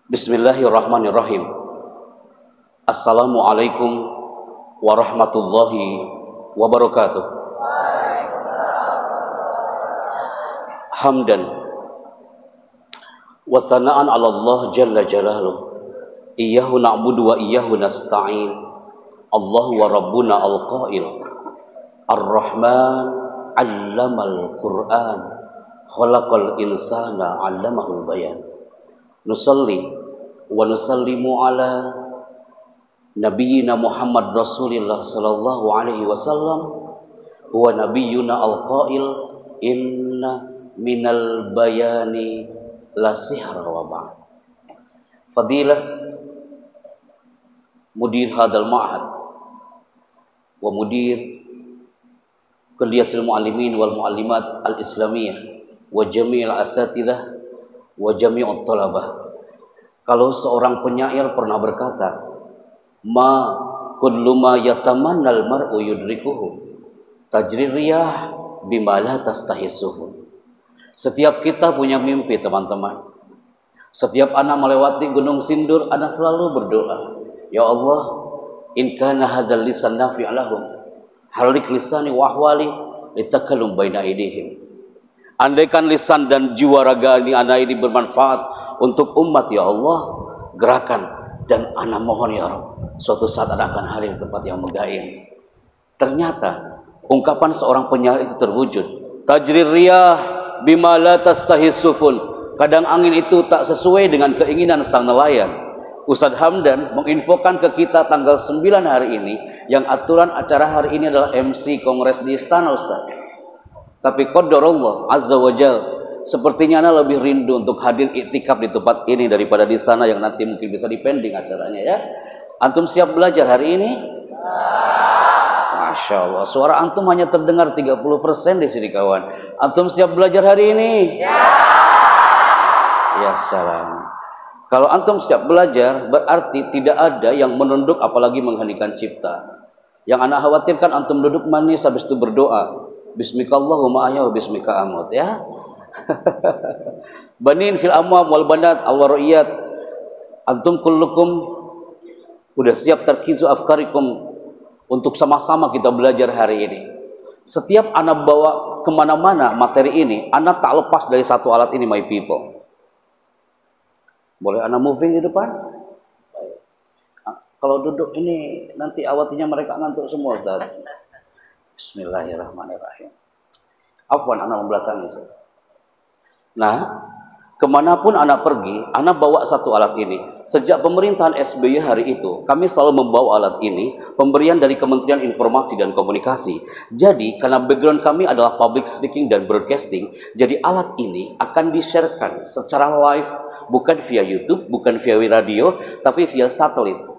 Bismillahirrahmanirrahim. Assalamualaikum warahmatullahi wabarakatuh. Hamdan wa sana'an 'ala Allah jalla jalaluhu. Iyyahu na'budu wa iyyahu nasta'in. Allahu wa rabbuna al-qail. Ar-Rahman 'allamal Qur'an. Khalaqal insana 'allamahul bayan. Nusalli wa nusallimu ala nabiyyina Muhammad Rasulillah sallallahu alaihi wasallam huwa nabiyyuna al-qail inna minal bayani la sihra wa ba'd. Fadilah mudir hadal ma'had wa mudir kulliyatul muallimin wal muallimat al-islamiyah wa jami'il asatidzah wa jami'ut talabah. Kalau seorang penyair pernah berkata, ma kullu ma yatamannal mar'u yudrikuhu tajri riyah bima la tastahisuhu. Setiap kita punya mimpi, teman-teman. Setiap anak melewati Gunung Sindur, anak selalu berdoa, ya Allah, in kana hadzal lisan nafi'a lahum halik lisani wa ahwali litakallum baina aydihim. Andaikan lisan dan jiwa raga anak ini bermanfaat untuk umat, ya Allah, gerakan dan anak mohon ya Rabb, suatu saat anak akan hadir di tempat yang megah ini. Ternyata ungkapan seorang penyair itu terwujud. Tajri riyah bima la tastahisufun. Kadang angin itu tak sesuai dengan keinginan sang nelayan. Ustadz Hamdan menginfokan ke kita tanggal 9 hari ini, yang aturan acara hari ini adalah MC Kongres di Istana, Ustadz. Tapi qadarullah azza wa jalla, sepertinya ana lebih rindu untuk hadir iktikaf di tempat ini daripada di sana yang nanti mungkin bisa dipending acaranya, ya. Antum siap belajar hari ini? Masya Allah, suara antum hanya terdengar 30% di sini, kawan. Antum siap belajar hari ini? Ya salam. Kalau antum siap belajar, berarti tidak ada yang menunduk apalagi menghentikan cipta. Yang anak khawatirkan antum duduk manis habis itu berdoa, bismikallahumma ahya wa bismika amut, ya. Banin fil amwam wal banat al wariyat. Antum kullukum udah siap terkizu afkarikum untuk sama-sama kita belajar hari ini. Setiap anak bawa kemana-mana materi ini, anak tak lepas dari satu alat ini, my people. Boleh anak moving di depan? Baik. Kalau duduk ini nanti awatinya mereka ngantuk semua, Ustaz. Bismillahirrahmanirrahim. Afwan, anak membelakangi. Nah, kemanapun anak pergi, anak bawa satu alat ini. Sejak pemerintahan SBY hari itu, kami selalu membawa alat ini, pemberian dari Kementerian Informasi dan Komunikasi. Jadi, karena background kami adalah public speaking dan broadcasting, jadi alat ini akan di-sharekan secara live, bukan via YouTube, bukan via radio, tapi via satelit.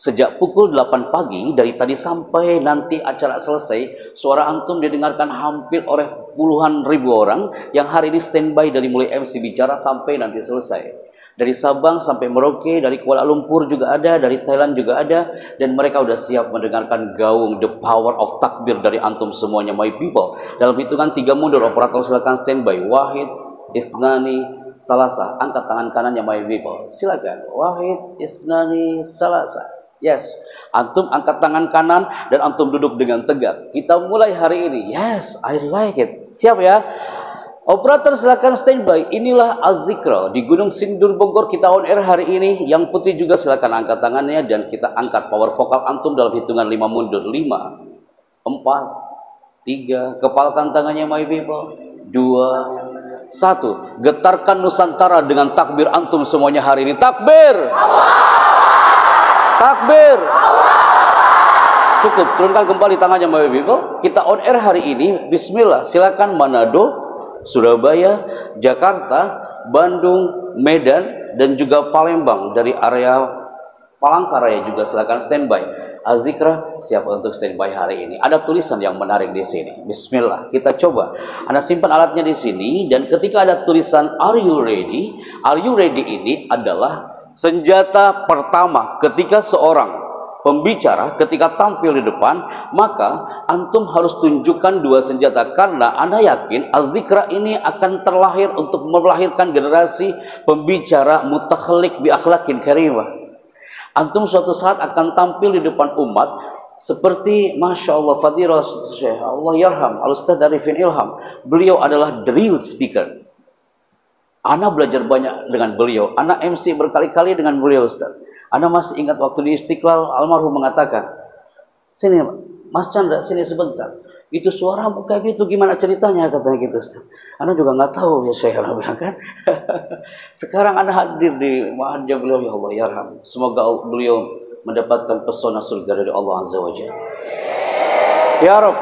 Sejak pukul 8 pagi, dari tadi sampai nanti acara selesai, suara antum didengarkan hampir oleh puluhan ribu orang yang hari ini standby dari mulai MC bicara sampai nanti selesai. Dari Sabang sampai Merauke, dari Kuala Lumpur juga ada, dari Thailand juga ada, dan mereka sudah siap mendengarkan gaung the power of takbir dari antum semuanya, my people. Dalam hitungan 3 mundur, operator silakan standby. Wahid, Isnani, Salasa. Angkat tangan kanannya, my people. Silakan. Wahid, Isnani, Salasa. Yes, antum angkat tangan kanan dan antum duduk dengan tegak. Kita mulai hari ini. Yes, I like it. Siap ya? Operator silakan standby. Inilah Az-Zikra di Gunung Sindur Bogor. Kita on air hari ini. Yang putih juga silakan angkat tangannya dan kita angkat power vokal antum dalam hitungan 5 mundur. 5, 4, 3. Kepalkan tangannya, my people. 2, 1. Getarkan Nusantara dengan takbir antum semuanya hari ini. Takbir! Takbir. Cukup, turunkan kembali tangannya, my people. Kita on air hari ini. Bismillah. Silakan Manado, Surabaya, Jakarta, Bandung, Medan, dan juga Palembang. Dari area Palangkaraya juga silakan standby. Az-Zikra siap untuk standby hari ini. Ada tulisan yang menarik di sini. Bismillah. Kita coba. Anda simpan alatnya di sini, dan ketika ada tulisan Are you ready? Are you ready ini adalah senjata pertama ketika seorang pembicara ketika tampil di depan, maka antum harus tunjukkan dua senjata, karena Anda yakin Az-Zikra ini akan terlahir untuk melahirkan generasi pembicara mutakhalik bi akhlaqin karimah. Antum suatu saat akan tampil di depan umat seperti Masya Allah Fadilah Syekh Allah Yarham Al-Ustadz Arifin Ilham. Beliau adalah the real speaker. Ana belajar banyak dengan beliau. Ana MC berkali-kali dengan beliau, Ustaz. Ana masih ingat waktu di Istiqlal almarhum mengatakan, "Sini Mas Chandra, sini sebentar. Itu suaramu kayak gitu, gimana ceritanya?" katanya gitu, Ustaz. Ana juga nggak tahu ya Syekh, Ana bilang kan. Sekarang Ana hadir di mahadnya beliau, ya Allah Yarham. Semoga beliau mendapatkan pesona surga dari Allah Azza wa Jalla. Ya Rabb,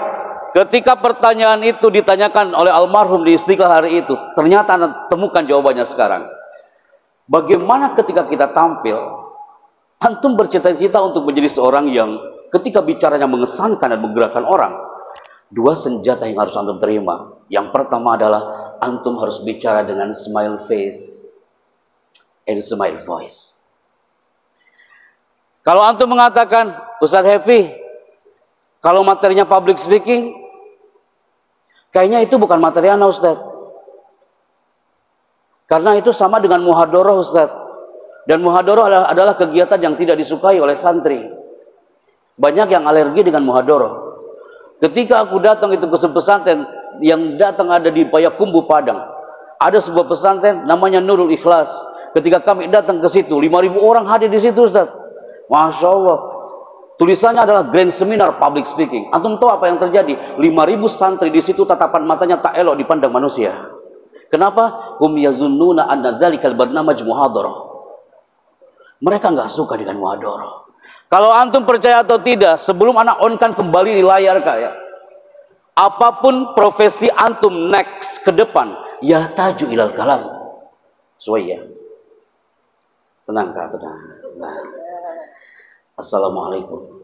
ketika pertanyaan itu ditanyakan oleh almarhum di Istiqlal hari itu, ternyata Anda temukan jawabannya sekarang. Bagaimana ketika kita tampil, antum bercita-cita untuk menjadi seorang yang ketika bicaranya mengesankan dan menggerakkan orang. Dua senjata yang harus antum terima. Yang pertama adalah antum harus bicara dengan smile face and smile voice. Kalau antum mengatakan, Ustaz Happy, kalau materinya public speaking, kayaknya itu bukan materi ana, Ustaz. Karena itu sama dengan muhadharah, Ustaz. Dan muhadharah adalah kegiatan yang tidak disukai oleh santri. Banyak yang alergi dengan muhadharah. Ketika aku datang itu ke pesantren yang datang ada di Payakumbuh Padang. Ada sebuah pesantren namanya Nurul Ikhlas. Ketika kami datang ke situ, 5.000 orang hadir di situ, Ustaz. Masya Allah. Tulisannya adalah Grand Seminar Public Speaking. Antum tahu apa yang terjadi? 5.000 santri di situ tatapan matanya tak elok dipandang manusia. Kenapa? Hum yazunnuna anna dzalikal barnamaj muhadharah. Mereka nggak suka dengan muhadharah. Kalau antum percaya atau tidak, sebelum anak on-kan kembali di layar kayak apapun profesi antum next ke depan, ya taju ilal kalam. Suaya. Tenang Kak, tenang. Assalamualaikum.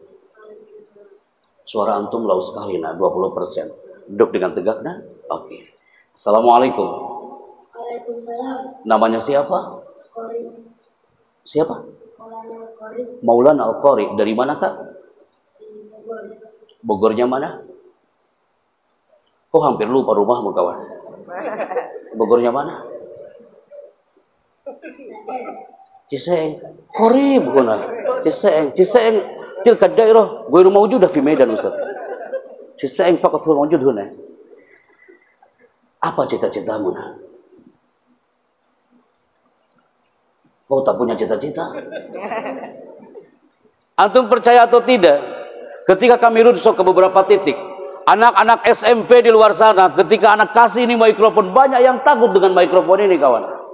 Suara antum lau sekali, nah 20%. Duduk dengan tegak, nah. Oke. Assalamualaikum. Waalaikumsalam. Namanya siapa? Qori. Siapa? Maulana Qori. Maulana Al-Qari. Dari mana Kak? Di Bogor. Bogornya mana? Kok hampir lupa rumahmu kawan? Bogornya mana? Ciseeng. Qori bukan? Ciseeng. Ciseeng tilka daerah ghairu mawjudah fi Medan, Ustaz. Ciseeng faqat huwa mawjud huna. Apa cita-citamu? Kau tak punya cita-cita? Antum percaya atau tidak? Ketika kami rujuk ke beberapa titik, anak-anak SMP di luar sana, ketika anak kasih ini mikrofon, banyak yang takut dengan mikrofon ini, kawan.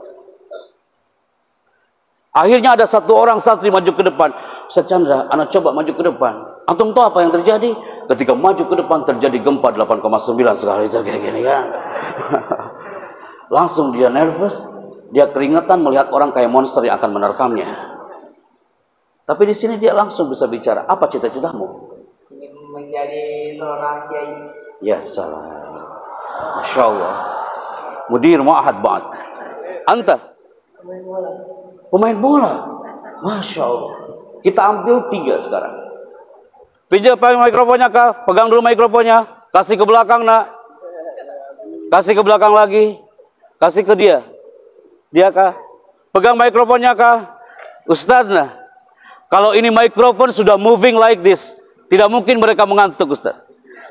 Akhirnya ada satu orang santri maju ke depan. Ustaz Chandra, anak coba maju ke depan. Antum tahu apa yang terjadi? Ketika maju ke depan terjadi gempa 8,9 sekali kayak gini kan. Langsung dia nervous, dia keringetan melihat orang kayak monster yang akan menerkamnya. Tapi di sini dia langsung bisa bicara. Apa cita-citamu? Ingin menjadi seorang kiai. Ya salam. Masya Allah. Mudir ma'ahad ba'ad. Anta? Pemain bola. Masya Allah. Kita ambil 3 sekarang. Pinjam mikrofonnya Kak. Pegang dulu mikrofonnya. Kasih ke belakang nak. Kasih ke belakang lagi. Kasih ke dia. Dia Kak. Pegang mikrofonnya Kak. Ustadz nah. Kalau ini mikrofon sudah moving like this. Tidak mungkin mereka mengantuk Ustadz.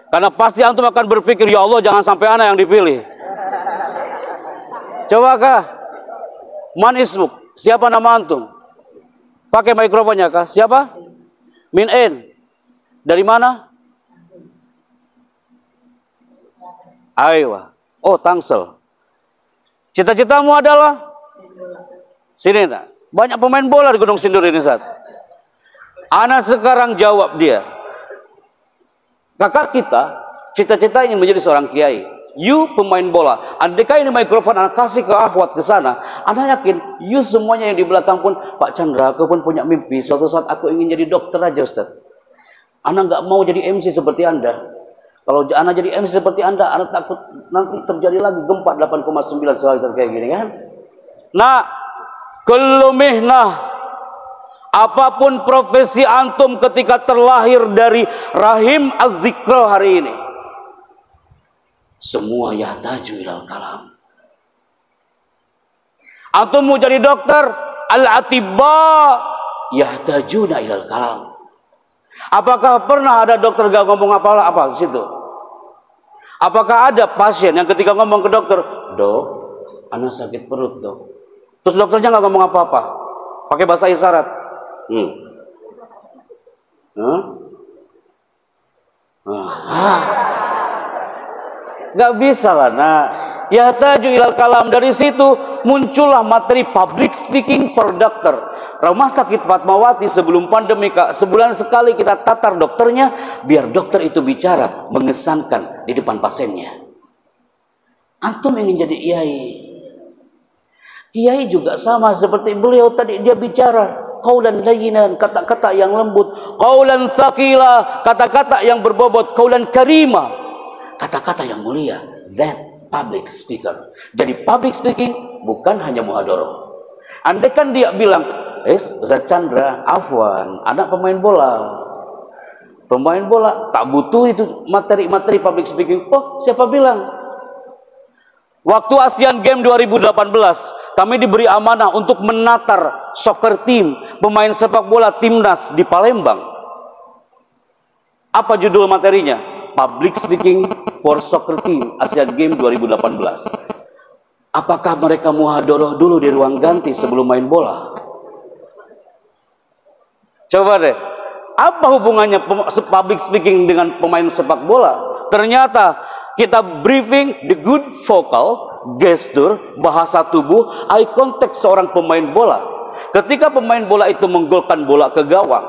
Karena pasti antum akan berpikir, ya Allah jangan sampai anak yang dipilih. Coba Kak. Man ismuk. Siapa nama antum? Pakai mikrofonnya Kak. Siapa? Min N. Dari mana? Ayo. Oh, Tangsel. Cita-citamu adalah? Sini nak. Banyak pemain bola di Gunung Sindur ini saat. Ana sekarang jawab dia. Kakak kita cita-cita ingin menjadi seorang kiai. You pemain bola. Andaikan ini mikrofon anak kasih ke akhwat ke sana, anak yakin you semuanya yang di belakang pun, Pak Chandra, aku pun punya mimpi. Suatu saat aku ingin jadi dokter aja Ustaz. Anak nggak mau jadi MC seperti Anda. Kalau anak jadi MC seperti Anda, anak takut nanti terjadi lagi gempa 8,9 sekali kayak gini kan. Nah, kullu mihnah Apapun profesi antum ketika terlahir dari rahim az-zikra hari ini, semua yahtaju ilal kalam. Antum mau jadi dokter, al-atibba yahtajuna ilal kalam. Apakah pernah ada dokter gak ngomong apa-apa di situ? Apakah ada pasien yang ketika ngomong ke dokter, "Dok, anak sakit perut, Dok." Terus dokternya nggak ngomong apa-apa, pakai bahasa isyarat. Gak bisa lah, nah. Yahtaju ilal kalam. Dari situ muncullah materi public speaking for dokter. Rumah sakit Fatmawati sebelum pandemi, sebulan sekali kita tatar dokternya, biar dokter itu bicara, mengesankan di depan pasiennya. Antum ingin jadi kiai. Kiai juga sama seperti beliau tadi, dia bicara qaulan layyinan, kata-kata yang lembut, qaulan sakila, kata-kata yang berbobot, qaulan karima, kata-kata yang mulia. That public speaker. Jadi public speaking bukan hanya muhadharah. Andai kan dia bilang, Ustaz Chandra, afwan, anak pemain bola. Pemain bola tak butuh itu materi-materi public speaking. Oh, siapa bilang? Waktu Asian Games 2018, kami diberi amanah untuk menatar soccer team, pemain sepak bola timnas di Palembang. Apa judul materinya? Public speaking for soccer team Asian Games 2018. Apakah mereka muhadharah dulu di ruang ganti sebelum main bola? Coba deh, apa hubungannya public speaking dengan pemain sepak bola? Ternyata kita briefing the good vocal, gesture, bahasa tubuh, eye contact seorang pemain bola. Ketika pemain bola itu menggolkan bola ke gawang,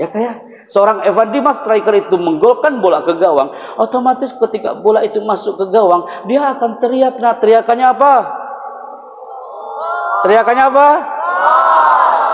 ya kayak seorang Evan Dimas striker itu menggolkan bola ke gawang, otomatis ketika bola itu masuk ke gawang, dia akan teriak. Nah, teriakannya apa? Teriakannya apa?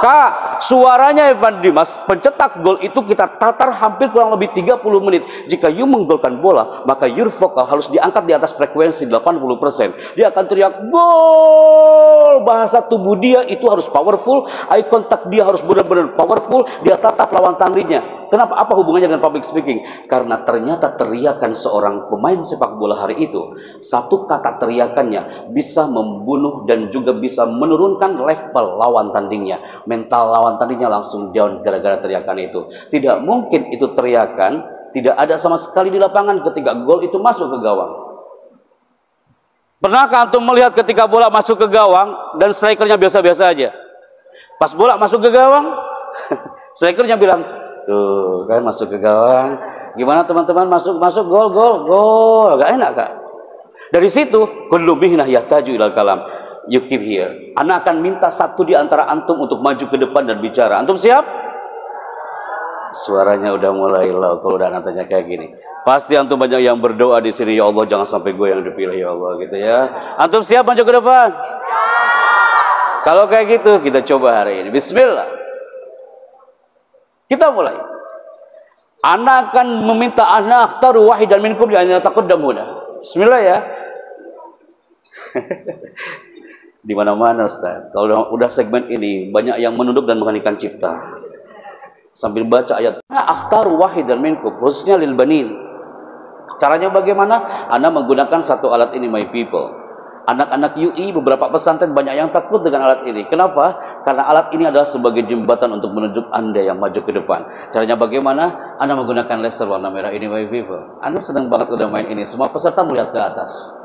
Kak, suaranya Evan Dimas pencetak gol itu kita tatar hampir kurang lebih 30 menit. Jika you menggolkan bola, maka your vokal harus diangkat di atas frekuensi 80%. Dia akan teriak gol. Bahasa tubuh dia itu harus powerful, eye contact dia harus benar-benar powerful, dia tatap lawan tandingnya. Kenapa? Apa hubungannya dengan public speaking? Karena ternyata teriakan seorang pemain sepak bola hari itu, satu kata teriakannya bisa membunuh dan juga bisa menurunkan level lawan tandingnya. Mental lawan tandingnya langsung down gara-gara teriakan itu. Tidak mungkin itu teriakan tidak ada sama sekali di lapangan ketika gol itu masuk ke gawang. Pernahkah antum melihat ketika bola masuk ke gawang dan strikernya biasa-biasa aja? Pas bola masuk ke gawang, strikernya bilang, tuh kan masuk ke gawang. Gimana teman-teman, masuk gol. Gak enak, Kak. Dari situ kullu mihnah yahtaju ilal kalam. You keep here. Anak akan minta satu di antara antum untuk maju ke depan dan bicara. Antum siap? Suaranya udah mulai low kalau udah nantanya kayak gini. Pasti antum banyak yang berdoa di sini, ya Allah jangan sampai gue yang dipilih ya Allah gitu ya. Antum siap maju ke depan? Kalau kayak gitu kita coba hari ini. Bismillah. Kita mulai. Anak akan meminta anak taruh wahidan minkum li an yataqaddamuna. Bismillah ya. Di mana-mana Ustaz. Kalau udah segmen ini banyak yang menunduk dan mengheningkan cipta. Sambil baca ayat akhtaru wahidan minkum, khususnya lil banin. Caranya bagaimana? Anda menggunakan satu alat ini, my people. Anak-anak UI beberapa pesantren banyak yang takut dengan alat ini. Kenapa? Karena alat ini adalah sebagai jembatan untuk menunjuk Anda yang maju ke depan. Caranya bagaimana? Anda menggunakan laser warna merah ini, my people. Anda senang banget udah main ini. Semua peserta melihat ke atas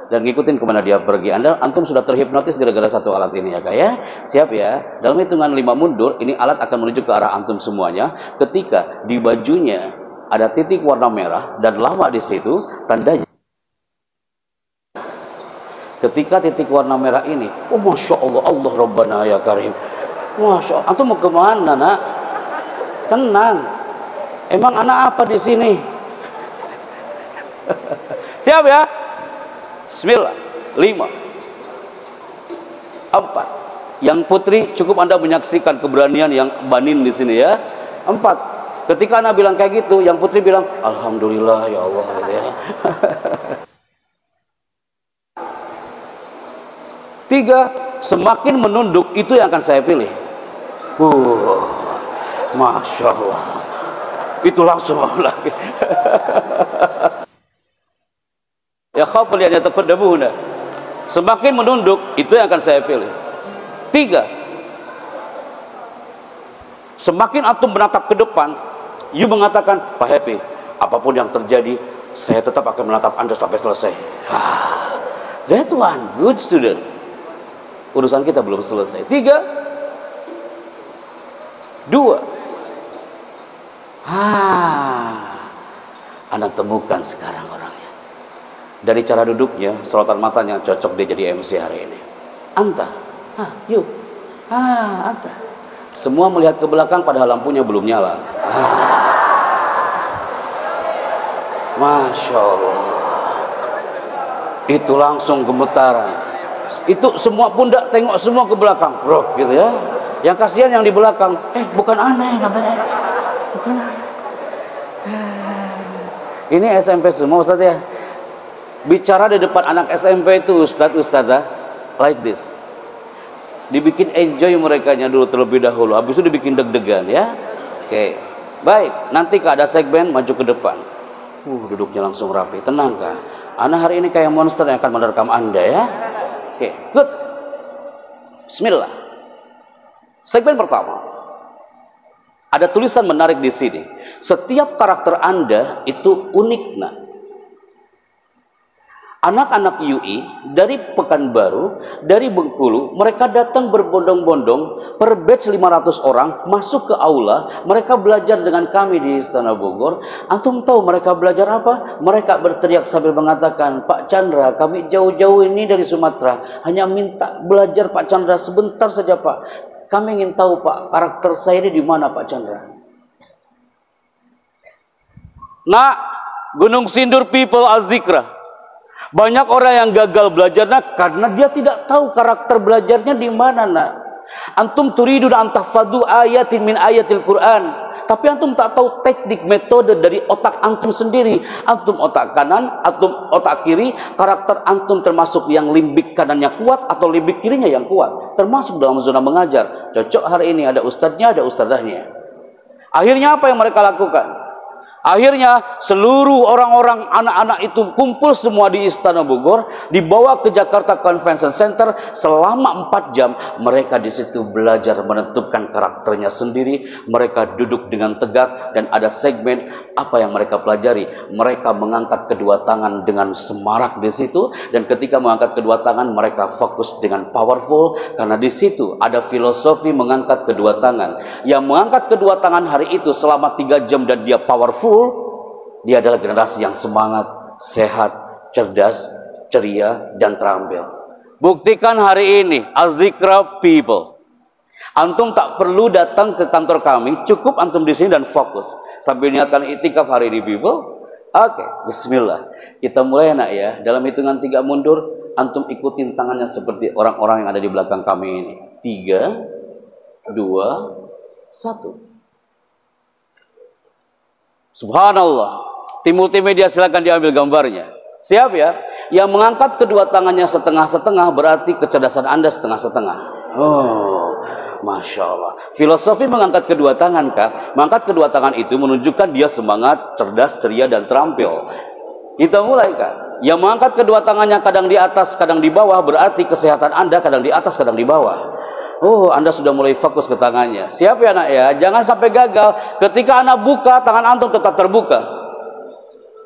dan ngikutin kemana dia pergi. Antum sudah terhipnotis gara-gara satu alat ini ya, Kak ya. Siap ya? Dalam hitungan 5 mundur, ini alat akan menuju ke arah antum semuanya. Ketika di bajunya ada titik warna merah dan lama di situ, tandanya. Ketika titik warna merah ini, oh Masya Allah, Allah Rabbana ya Karim. Masya Allah, antum mau kemana nak? Tenang. Emang anak apa di sini? Siap ya? Bismillah. 5 4. Yang putri cukup Anda menyaksikan keberanian yang banin di sini ya. 4. Ketika Anda bilang kayak gitu, yang putri bilang alhamdulillah ya Allah gitu ya. 3. Semakin menunduk itu yang akan saya pilih. Masya Allah. Itu langsung lagi. Ya khawful yang yataqaddamuna. Semakin menunduk, itu yang akan saya pilih. 3. Semakin antum menatap ke depan, you mengatakan, Pak Happy, apapun yang terjadi, saya tetap akan menatap Anda sampai selesai. That one, good student. Urusan kita belum selesai. 3, 2. Anda temukan sekarang orangnya. Dari cara duduknya, sorotan matanya cocok dia jadi MC hari ini. Anta, yuk, Anta. Semua melihat ke belakang padahal lampunya belum nyala. Masya Allah. Itu langsung gemetaran. Itu semua pundak tengok semua ke belakang, bro, gitu ya. Yang kasihan yang di belakang, bukan aneh katanya. Bukan aneh. Ini SMP semua Ustaz ya. Bicara di depan anak SMP itu Ustazah like this. Dibikin enjoy merekanya dulu terlebih dahulu, habis itu dibikin deg-degan ya. Oke. Baik, nanti Kak ada segmen maju ke depan. Duduknya langsung rapi. Tenang Kak. Ana hari ini kayak monster yang akan menerkam Anda ya. Oke, good. Bismillah. Segmen pertama. Ada tulisan menarik di sini. Setiap karakter Anda itu unik, nak. Anak-anak UI dari Pekanbaru, dari Bengkulu, mereka datang berbondong-bondong per batch 500 orang masuk ke aula. Mereka belajar dengan kami di Istana Bogor. Antum tahu mereka belajar apa? Mereka berteriak sambil mengatakan, Pak Chandra, kami jauh-jauh ini dari Sumatera, hanya minta belajar Pak Chandra sebentar saja Pak. Kami ingin tahu Pak, karakter saya ini di mana Pak Chandra? Nah, Gunung Sindur people Az-Zikra. Banyak orang yang gagal belajarnya karena dia tidak tahu karakter belajarnya di mana, nak. Antum turidu an tahfadzu ayatin min ayatil Quran, tapi antum tak tahu teknik metode dari otak antum sendiri. Antum otak kanan, antum otak kiri, karakter antum termasuk yang limbik kanannya kuat atau limbik kirinya yang kuat. Termasuk dalam zona mengajar. Cocok hari ini ada ustadznya, ada ustadzahnya. Akhirnya apa yang mereka lakukan? Akhirnya seluruh orang-orang anak-anak itu kumpul semua di Istana Bogor, dibawa ke Jakarta Convention Center selama 4 jam. Mereka di situ belajar menentukan karakternya sendiri. Mereka duduk dengan tegak dan ada segmen apa yang mereka pelajari. Mereka mengangkat kedua tangan dengan semarak di situ, dan ketika mengangkat kedua tangan mereka fokus dengan powerful karena di situ ada filosofi mengangkat kedua tangan. Yang mengangkat kedua tangan hari itu selama 3 jam dan dia powerful, dia adalah generasi yang semangat, sehat, cerdas, ceria, dan terampil. Buktikan hari ini, Az-Zikra people. Antum tak perlu datang ke kantor kami, cukup antum di sini dan fokus. Sambil niatkan itikaf hari ini people. Oke, bismillah. Kita mulai nak ya. Dalam hitungan 3 mundur, antum ikutin tangannya seperti orang-orang yang ada di belakang kami ini. 3, 2, 1. Subhanallah. Tim multimedia silakan diambil gambarnya. Siap ya? Yang mengangkat kedua tangannya setengah-setengah berarti kecerdasan Anda setengah-setengah. Oh, Masya Allah. Filosofi mengangkat kedua tangan, Kak. Mengangkat kedua tangan itu menunjukkan dia semangat, cerdas, ceria, dan terampil. Kita mulai, Kak. Yang mengangkat kedua tangannya kadang di atas, kadang di bawah berarti kesehatan Anda kadang di atas, kadang di bawah. Oh, Anda sudah mulai fokus ke tangannya. Siap ya, nak ya? Jangan sampai gagal. Ketika Anda buka, tangan antum tetap terbuka.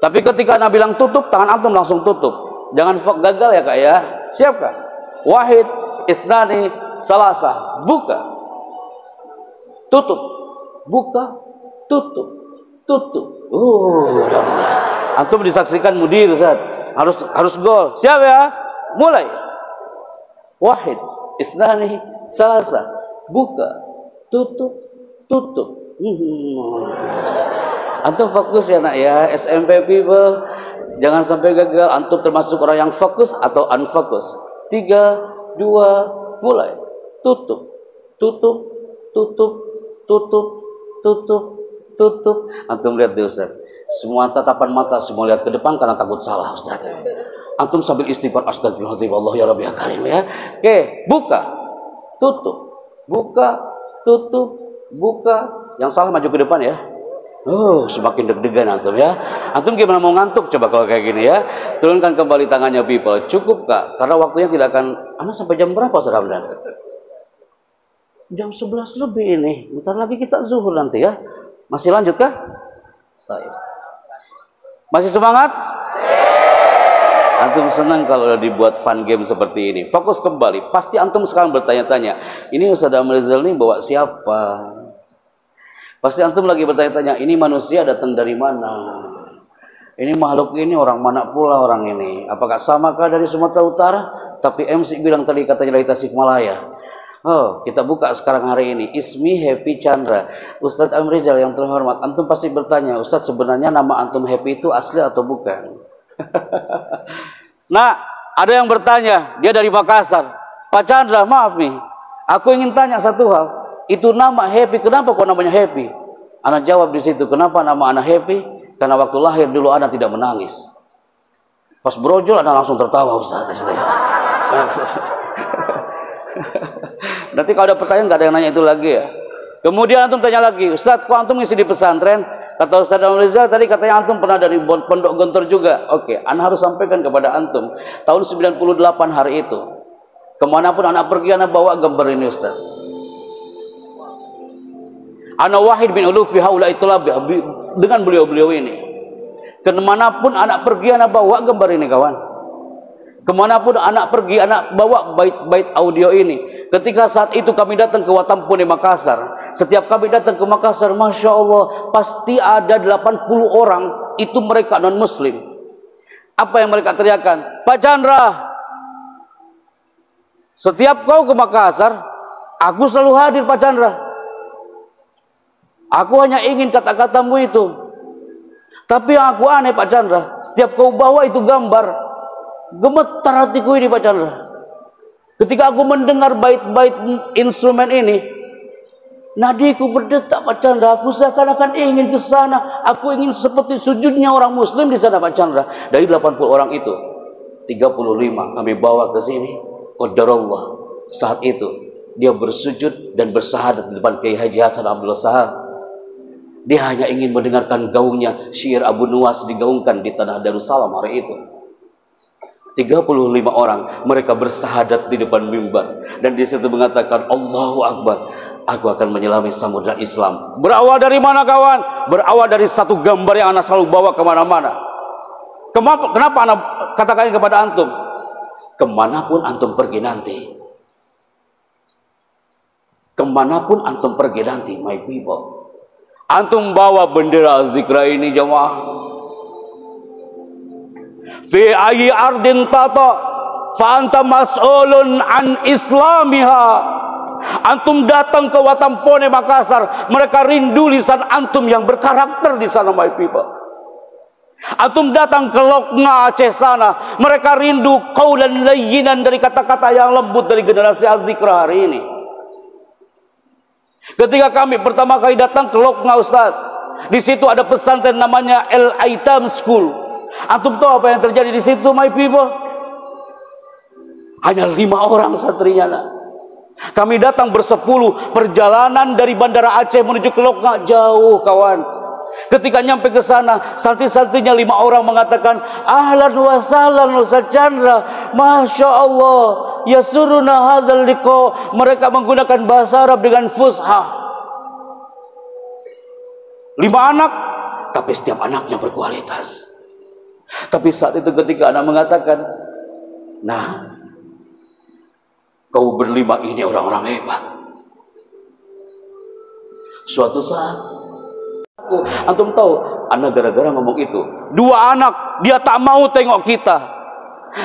Tapi ketika Anda bilang tutup, tangan antum langsung tutup. Jangan gagal ya, Kak ya. Siap, Kak? Wahid, isnani, salasa. Buka. Tutup. Buka. Tutup. Tutup. Antum disaksikan mudir, Ustaz. Harus gol. Siap ya? Mulai. Wahid, isnani, salasa. Buka. Tutup. Tutup. Antum fokus ya, nak ya. SMP people, jangan sampai gagal. Antum termasuk orang yang fokus atau unfokus. 3, 2, mulai. Tutup. Tutup. Tutup. Tutup. Tutup. Tutup. Antum lihat deh, Ustaz. Semua tatapan mata semua lihat ke depan karena takut salah, Ustaz. Antum sambil istighfar, astagfirullahaladzim, Allah ya Rabbi ya Karim ya. Oke, buka. Tutup. Buka. Tutup. Buka. Yang salah maju ke depan ya. Oh, semakin deg-degan antum ya. Antum gimana mau ngantuk coba kalau kayak gini ya? Turunkan kembali tangannya people. Cukup Kak? Karena waktunya tidak akan. Anda sampai jam berapa Saudara Hamdan? Jam 11 lebih ini. Bentar lagi kita zuhur nanti ya. Masih lanjut kah? Masih semangat? Antum senang kalau udah dibuat fun game seperti ini. Fokus kembali. Pasti antum sekarang bertanya-tanya, ini Ustaz Amrizal ini bawa siapa? Pasti antum lagi bertanya-tanya, ini manusia datang dari mana? Ini makhluk ini orang mana pula orang ini? Apakah samakah dari Sumatera Utara? Tapi MC bilang tadi katanya dari Tasikmalaya. Oh, kita buka sekarang hari ini. Ismi Happy Chandra. Ustaz Amrizal yang terhormat, antum pasti bertanya, Ustaz sebenarnya nama antum Happy itu asli atau bukan? Nah, ada yang bertanya, dia dari Makassar. Pak Chandra, maaf nih, aku ingin tanya satu hal. Itu nama Happy, kenapa kok namanya Happy? Anak jawab di situ, kenapa nama anak Happy? Karena waktu lahir dulu anak tidak menangis. Pas brojol anak langsung tertawa Ustaz. Nanti kalau ada pertanyaan nggak ada yang nanya itu lagi ya. Kemudian antum tanya lagi, Ustaz, kok antum ngisi di pesantren? Kata Ustaz Amrizal tadi katanya antum pernah dari Pondok Gontor juga. Oke, ana harus sampaikan kepada antum. Tahun 98 hari itu, kemanapun anak pergi, anak bawa gambar ini Ustaz. Ana wahid bin ulufi haula'i tulab dengan beliau-beliau ini. Kemanapun anak pergi, anak bawa gambar ini kawan. Kemanapun anak pergi, anak bawa bait-bait audio ini. Ketika saat itu kami datang ke Watampone Makassar. Setiap kami datang ke Makassar, Masya Allah, pasti ada 80 orang, itu mereka non-muslim. Apa yang mereka teriakan? Pak Chandra, setiap kau ke Makassar, aku selalu hadir Pak Chandra. Aku hanya ingin kata-katamu itu. Tapi yang aku aneh Pak Chandra, setiap kau bawa itu gambar, gemetar hatiku ini Pak Chandra. Ketika aku mendengar bait-bait instrumen ini, nadiku berdetak Pak Chandra. Aku seakan-akan ingin ke sana. Aku ingin seperti sujudnya orang muslim di sana Pak Chandra. Dari 80 orang itu, 35 kami bawa ke sini. Qadarullah. Saat itu dia bersujud dan bersahadat di depan Kiai Haji Hasan Abdul Sahar. Dia hanya ingin mendengarkan gaungnya syair Abu Nuwas digaungkan di tanah Darussalam hari itu. 35 orang mereka bersahadat di depan mimbar dan di situ mengatakan Allahu Akbar, aku akan menyelami samudra Islam. Berawal dari mana kawan? Berawal dari satu gambar yang anak selalu bawa kemana-mana. Kenapa anak katakan kepada antum? Kemanapun antum pergi nanti, kemanapun antum pergi nanti, my people, antum bawa bendera zikra ini jemaah. Fi ayyi ardin tata fa anta mas'ulun an islamiha. Antum datang ke Watampone Makassar, mereka rindu lisan antum yang berkarakter di sana my people. Antum datang ke Lokna Aceh sana, mereka rindu qaulan layyinan dari kata-kata yang lembut dari generasi Az-Zikra hari ini. Ketika kami pertama kali datang ke Lokna Ustaz, di situ ada pesantren namanya El Aitam School. Antum tahu apa yang terjadi di situ, my people? Hanya 5 orang santrinya. Kami datang bersepuluh, perjalanan dari Bandara Aceh menuju ke Lokna jauh, kawan. Ketika nyampe ke sana, santri-santrinya 5 orang mengatakan, ahlan wa sahlan Ustaz Chandra, Masya Allah, yasuruna hadzal liqa. Mereka menggunakan bahasa Arab dengan fushah. 5 anak, tapi setiap anaknya berkualitas. Tapi saat itu ketika anak mengatakan, nah, kau berlima ini orang-orang hebat. Suatu saat, antum tahu, anak gara-gara ngomong itu, 2 anak, dia tak mau tengok kita.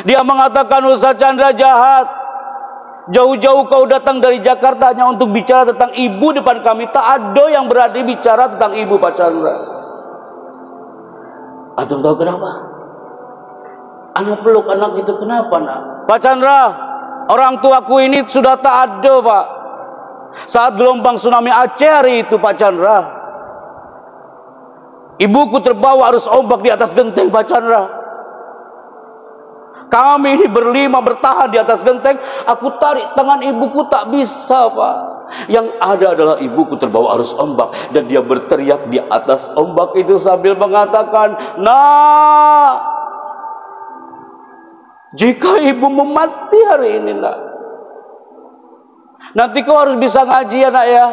Dia mengatakan, Ustaz Chandra jahat. Jauh-jauh kau datang dari Jakarta hanya untuk bicara tentang ibu depan kami. Tak ada yang berani bicara tentang ibu Pak Chandra. Antum tahu kenapa? Anak peluk anak itu kenapa nak? Pak Chandra, orang tuaku ini sudah tak ada Pak. Saat gelombang tsunami Aceh hari itu Pak Chandra, ibuku terbawa arus ombak di atas genteng Pak Chandra. Kami ini berlima bertahan di atas genteng. Aku tarik tangan ibuku tak bisa Pak. Yang ada adalah ibuku terbawa arus ombak dan dia berteriak di atas ombak itu sambil mengatakan, "Nak, jika ibu mati hari ini, nak, nanti kau harus bisa ngaji ya, nak ya.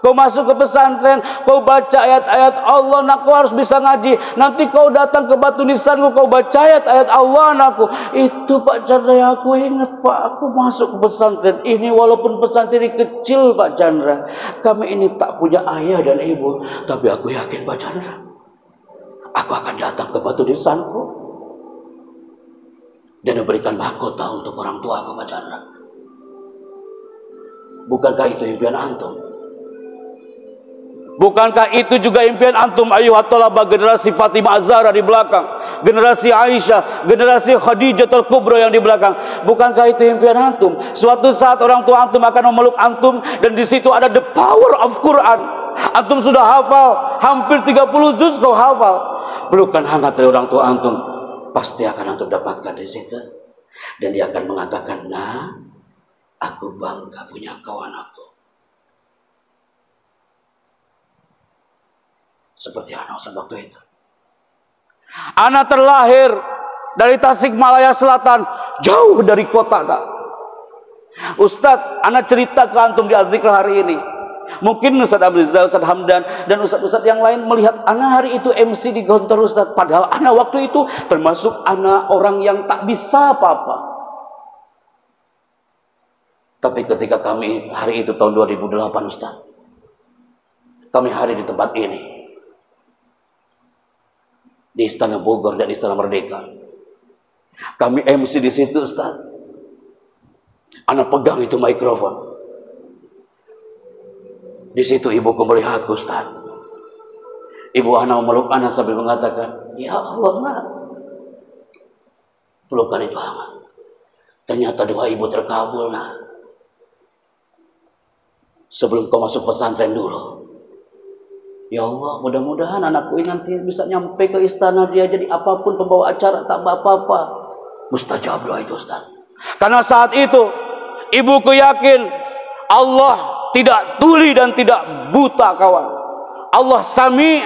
Kau masuk ke pesantren, kau baca ayat-ayat Allah, nak, kau harus bisa ngaji. Nanti kau datang ke batu nisanku, kau baca ayat-ayat Allah, anakku." Itu Pak Chandra yang aku ingat, Pak. Aku masuk ke pesantren ini, walaupun pesantren ini kecil, Pak Chandra. Kami ini tak punya ayah dan ibu, tapi aku yakin, Pak Chandra, aku akan datang ke batu nisanku dan memberikan mahkota untuk orang tua aku, Pak Chandra. Bukankah itu impian antum? Bukankah itu juga impian antum, ayuhat thalabah, generasi Fatimah Az-Zahra di belakang, generasi Aisyah, generasi Khadijah Al-Kubra yang di belakang? Bukankah itu impian antum? Suatu saat orang tua antum akan memeluk antum dan di situ ada the power of Quran. Antum sudah hafal, hampir 30 juz kau hafal. Pelukan hangat dari orang tua antum pasti akan antum dapatkan di situ. Dan dia akan mengatakan, "Nah, aku bangga punya kau, anakku." Seperti anak Ustaz waktu itu. Anak terlahir dari Tasikmalaya Selatan, jauh dari kota, nak. Ustaz, anak cerita ke antum di Al-Zikr hari ini. Mungkin Ustaz Abrizal, Ustaz Hamdan, dan Ustaz-Ustaz yang lain melihat anak hari itu MC di Gontor Ustaz. Padahal anak waktu itu termasuk anak orang yang tak bisa apa-apa. Tapi ketika kami hari itu tahun 2008 Ustaz, kami hari di tempat ini, di Istana Bogor dan Istana Merdeka. Kami MC di situ, Ustaz. Anak pegang itu mikrofon. Di situ ibuku melihatku, Ustaz. Ibu anak memeluk anak sambil mengatakan, "Ya Allah, nak." Pelukan itu hangat. Ternyata doa ibu terkabul, nak. Sebelum kau masuk pesantren dulu, ya Allah, mudah-mudahan anakku ini nanti bisa nyampe ke istana, dia jadi apapun, pembawa acara, tak apa-apa. Mustajab doa itu, Ustaz. Karena saat itu ibuku yakin Allah tidak tuli dan tidak buta, kawan. Allah Sami',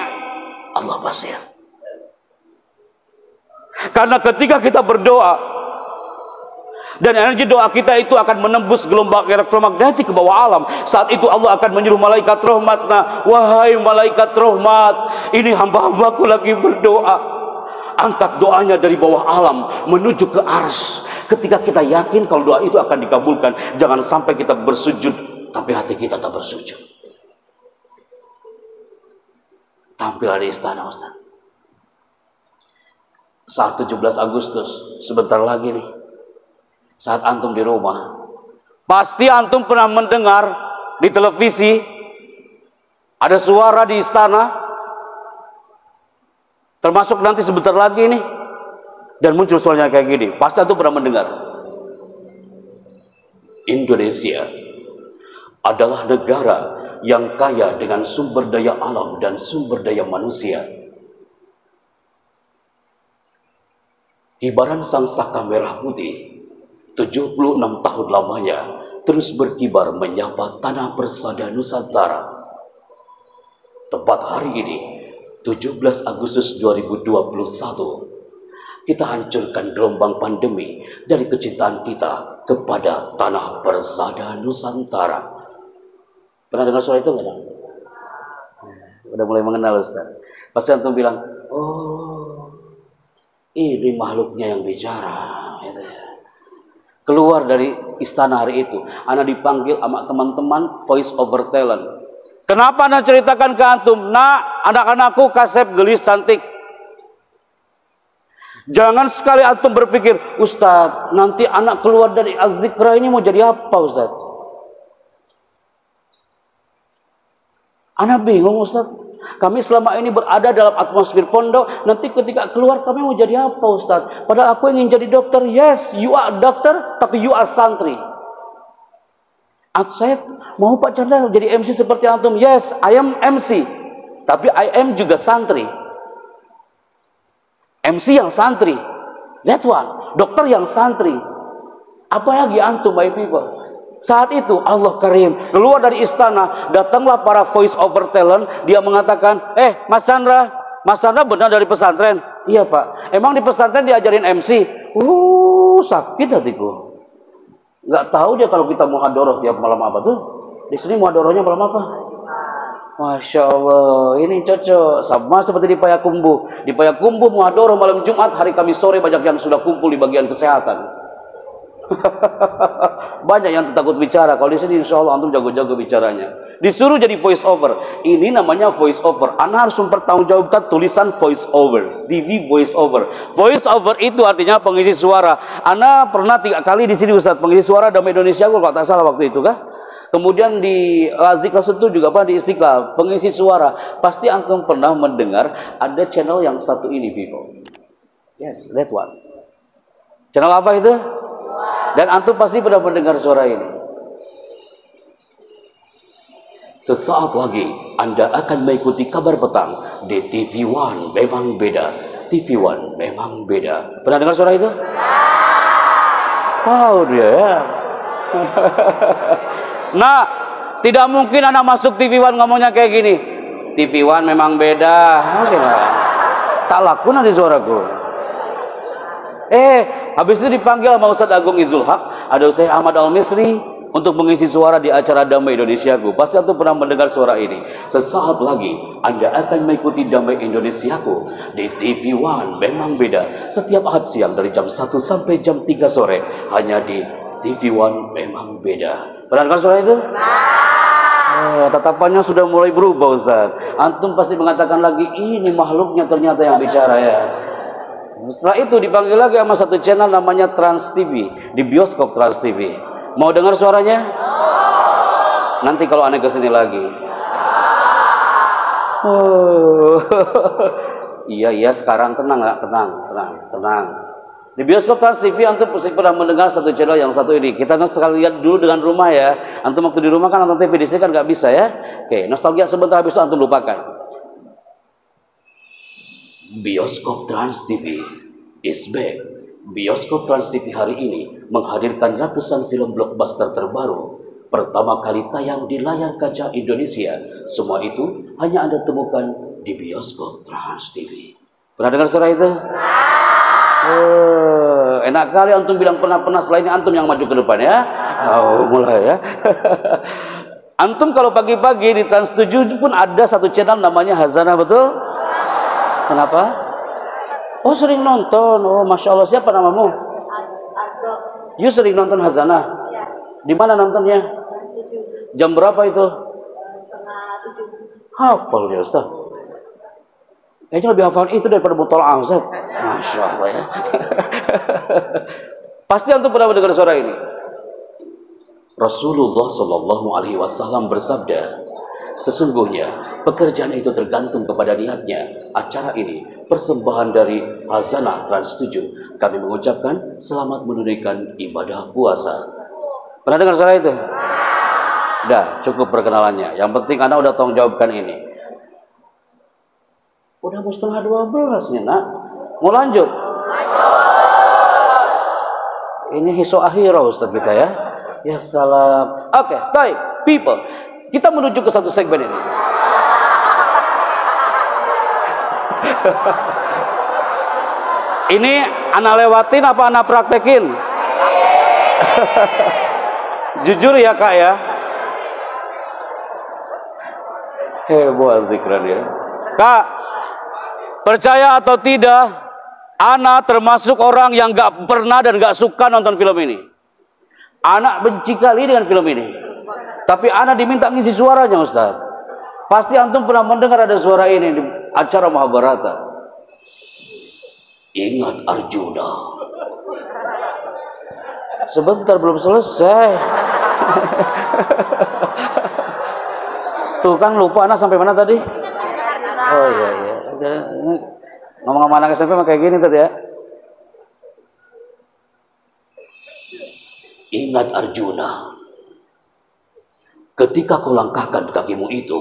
Allah Basir. Karena ketika kita berdoa dan energi doa kita itu akan menembus gelombang elektromagnetik ke bawah alam, saat itu Allah akan menyuruh malaikat rahmat, "Nah, wahai malaikat rahmat, ini hamba-hambaku lagi berdoa." Angkat doanya dari bawah alam menuju ke arsy. Ketika kita yakin kalau doa itu akan dikabulkan, jangan sampai kita bersujud tapi hati kita tak bersujud. Tampil di istana, Ustaz. Saat 17 Agustus, sebentar lagi nih, saat antum di rumah, pasti antum pernah mendengar di televisi ada suara di istana, termasuk nanti sebentar lagi nih, dan muncul suaranya kayak gini. Pasti antum pernah mendengar. Indonesia adalah negara yang kaya dengan sumber daya alam dan sumber daya manusia. Kibaran sang saka merah putih 76 tahun lamanya terus berkibar menyapa tanah persada Nusantara. Tepat hari ini, 17 Agustus 2021, kita hancurkan gelombang pandemi dari kecintaan kita kepada tanah persada Nusantara. Pernah dengar suara itu enggak? Udah mulai mengenal, Ustaz. Pasti antum bilang, "Oh, ini makhluknya yang bicara." Gitu ya. Keluar dari istana hari itu, anak dipanggil sama teman-teman voice over talent. "Kenapa anak ceritakan ke antum? Nak, anak-anakku kasep gelis cantik. Jangan sekali antum berpikir, Ustaz, nanti anak keluar dari Az-Zikra ini mau jadi apa, Ustaz? Anak bingung, Ustaz. Kami selama ini berada dalam atmosfer pondok, nanti ketika keluar kami mau jadi apa, Ustaz? Padahal aku ingin jadi dokter." Yes, you are dokter, tapi you are santri. Saya mau Pak Chandra jadi MC seperti antum. Yes, I am MC, tapi I am juga santri. MC yang santri, that one. Dokter yang santri. Apalagi antum, my people? Saat itu Allah Karim keluar dari istana, datanglah para voice over talent. Dia mengatakan, Mas Chandra benar dari pesantren? Iya Pak. Emang di pesantren diajarin MC? Sakit hatiku. Nggak tahu dia kalau kita muhadoroh tiap malam apa tuh. Di sini muhadorohnya malam apa? Masya Allah, ini cocok sama seperti di Payakumbuh. Di Payakumbuh muhadoroh malam Jumat, hari Kamis sore banyak yang sudah kumpul di bagian kesehatan. Banyak yang takut bicara. Kalau di sini insya Allah antum jago-jago bicaranya. Disuruh jadi voice over. Ini namanya voice over. Anda harus mempertanggungjawabkan tulisan voice over. TV voice over. Voice over itu artinya pengisi suara. Anda pernah 3 kali di sini Ustaz pengisi suara Damai Indonesia kalau tak salah waktu itu kah? Kemudian di Zikra Sutu juga di Istiqlal pengisi suara. Pasti antum pernah mendengar ada channel yang satu ini people. Yes, that one. Channel apa itu? Dan antum pasti pernah mendengar suara ini. Sesaat lagi Anda akan mengikuti kabar petang di TV One memang beda. TV One memang beda. Pernah dengar suara itu? Wow dia ya. Nah, tidak mungkin anak masuk TV One ngomongnya kayak gini. TV One memang beda. Tak laku nanti suaraku. Habis itu dipanggil sama Ustadz Agung Izul Haq, ada Ustadz Ahmad Al-Misri untuk mengisi suara di acara Damai Indonesiaku. Pasti antum pernah mendengar suara ini. Sesaat lagi Anda akan mengikuti Damai Indonesiaku di TV One memang beda. Setiap Ahad siang dari jam 1 sampai jam 3 sore hanya di TV One memang beda. Pernah dengar suara itu? Tatapannya sudah mulai berubah Ustaz. Antum pasti mengatakan lagi, ini makhluknya ternyata yang bicara ya. Setelah itu dipanggil lagi sama satu channel namanya Trans TV, di bioskop Trans TV. Mau dengar suaranya? Nanti kalau aneh kesini lagi. Iya sekarang tenang. Di bioskop Trans TV antum pasti pernah mendengar satu channel yang satu ini. Kita sekali lihat dulu dengan rumah ya. Antum waktu di rumah kan nonton TV di sini kan nggak bisa ya. Oke, nostalgia sebentar habis itu antum lupakan. Bioskop Trans TV is back. Bioskop Trans TV hari ini menghadirkan ratusan film blockbuster terbaru. Pertama kali tayang di layar kaca Indonesia. Semua itu hanya Anda temukan di Bioskop Trans TV. Pernah dengar suara itu? Enak kali antum bilang pernah selain antum yang maju ke depan ya. Mulai ya. Antum kalau pagi-pagi di Trans 7 pun ada satu channel namanya Hazanah, betul? Kenapa? Sering nonton. Masya Allah. Siapa namamu? You sering nonton Hazanah? Ya. Di mana nontonnya? Jam berapa itu? Setengah 7. Hafal dia Ustaz. Kayaknya lebih hafal itu daripada Mutola'ah Ustaz. Masya Allah ya. Pasti antum pernah mendengar suara ini. Rasulullah Shallallahu Alaihi Wasallam bersabda, sesungguhnya pekerjaan itu tergantung kepada niatnya. Acara ini persembahan dari Hazanah Trans 7. Kami mengucapkan selamat menunaikan ibadah puasa. Pernah dengar suara itu? Udah, cukup perkenalannya. Yang penting Anda udah tanggung jawabkan ini. Udah mau 11:30 nih nak. Mau lanjut? Ini hiso akhirah Ustaz kita ya. Ya salam. Oke, baik people. Kita menuju ke satu segmen ini. Ini anak lewatin apa anak praktekin? Jujur ya kak ya. Heboh zikran ya. Kak, percaya atau tidak, anak termasuk orang yang gak pernah dan gak suka nonton film ini. Anak benci kali dengan film ini. Tapi anak diminta ngisi suaranya Ustaz. Pasti antum pernah mendengar ada suara ini di acara Mahabharata. Ingat Arjuna. Sebentar belum selesai. Tuh kan lupa anak sampai mana tadi? Oh iya. Ngomong-ngomong anak SMP mah kayak gini tadi ya. Ingat Arjuna. Ketika kau langkahkan kakimu itu,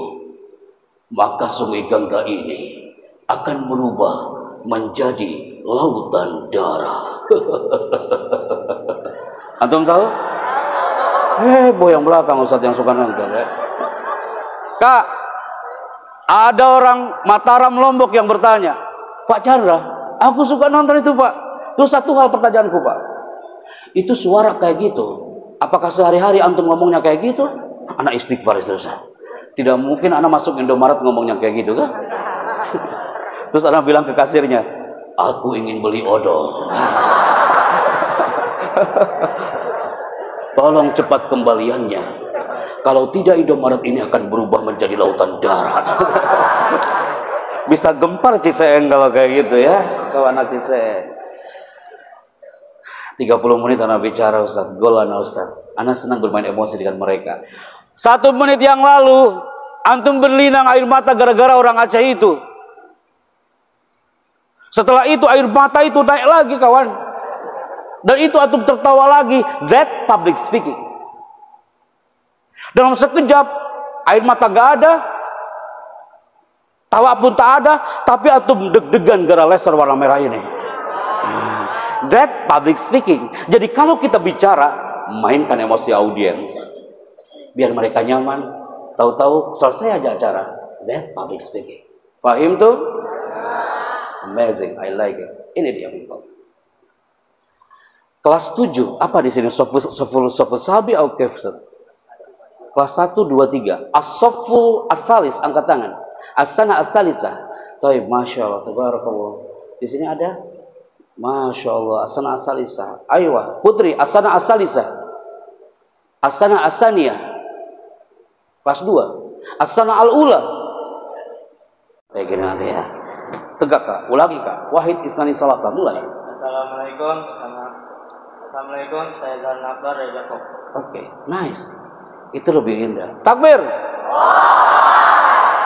maka sungai Gangga ini akan berubah menjadi lautan darah. Antum tahu? Heboh yang belakang Ustaz yang suka nonton ya. Kak, ada orang Mataram Lombok yang bertanya, Pak Chandra, aku suka nonton itu Pak. Terus satu hal pertanyaanku Pak, itu suara kayak gitu, apakah sehari-hari antum ngomongnya kayak gitu? Anak istighfar itu Ustaz. Tidak mungkin anak masuk Indomaret ngomongnya kayak gitu kan? Terus anak bilang ke kasirnya, aku ingin beli odol. Tolong cepat kembaliannya. Kalau tidak Indomaret ini akan berubah menjadi lautan darah. Bisa gempar Ciseeng kalau kayak gitu ya. Kawan anak Ciseeng. 30 menit anak bicara Ustaz. Gol anak Ustaz. Anak senang bermain emosi dengan mereka. 1 menit yang lalu antum berlinang air mata gara-gara orang Aceh itu. Setelah itu air mata itu naik lagi kawan. Dan itu antum tertawa lagi. That public speaking. Dalam sekejap air mata gak ada, tawa pun tak ada, tapi antum deg-degan gara laser warna merah ini. That public speaking. Jadi kalau kita bicara, mainkan emosi audiens biar mereka nyaman. Tahu-tahu selesai aja acara. That public speaking. Paham tuh? Amazing, I like it. Ini dia people. Kelas 7, apa di sini? Soful sabi au kefsat. Kelas 1, 2, 3. As-soful as-salis, angkat tangan. As-sana as-salisah. Taib, Masya Allah, tabarakallah. Di sini ada? Masya Allah, as-sana as-salisah. Aywa, putri, as-sana as-salisah. As-sana as-saniyah. Kelas 2. As-sana al-ula. Kayak gini nanti ya. Tegak Kak, ulangi Kak. Wahid isnani salasa, mulai. Assalamualaikum, saya Zan Akbar dari Depok. Oke, nice. Itu lebih indah. Takbir.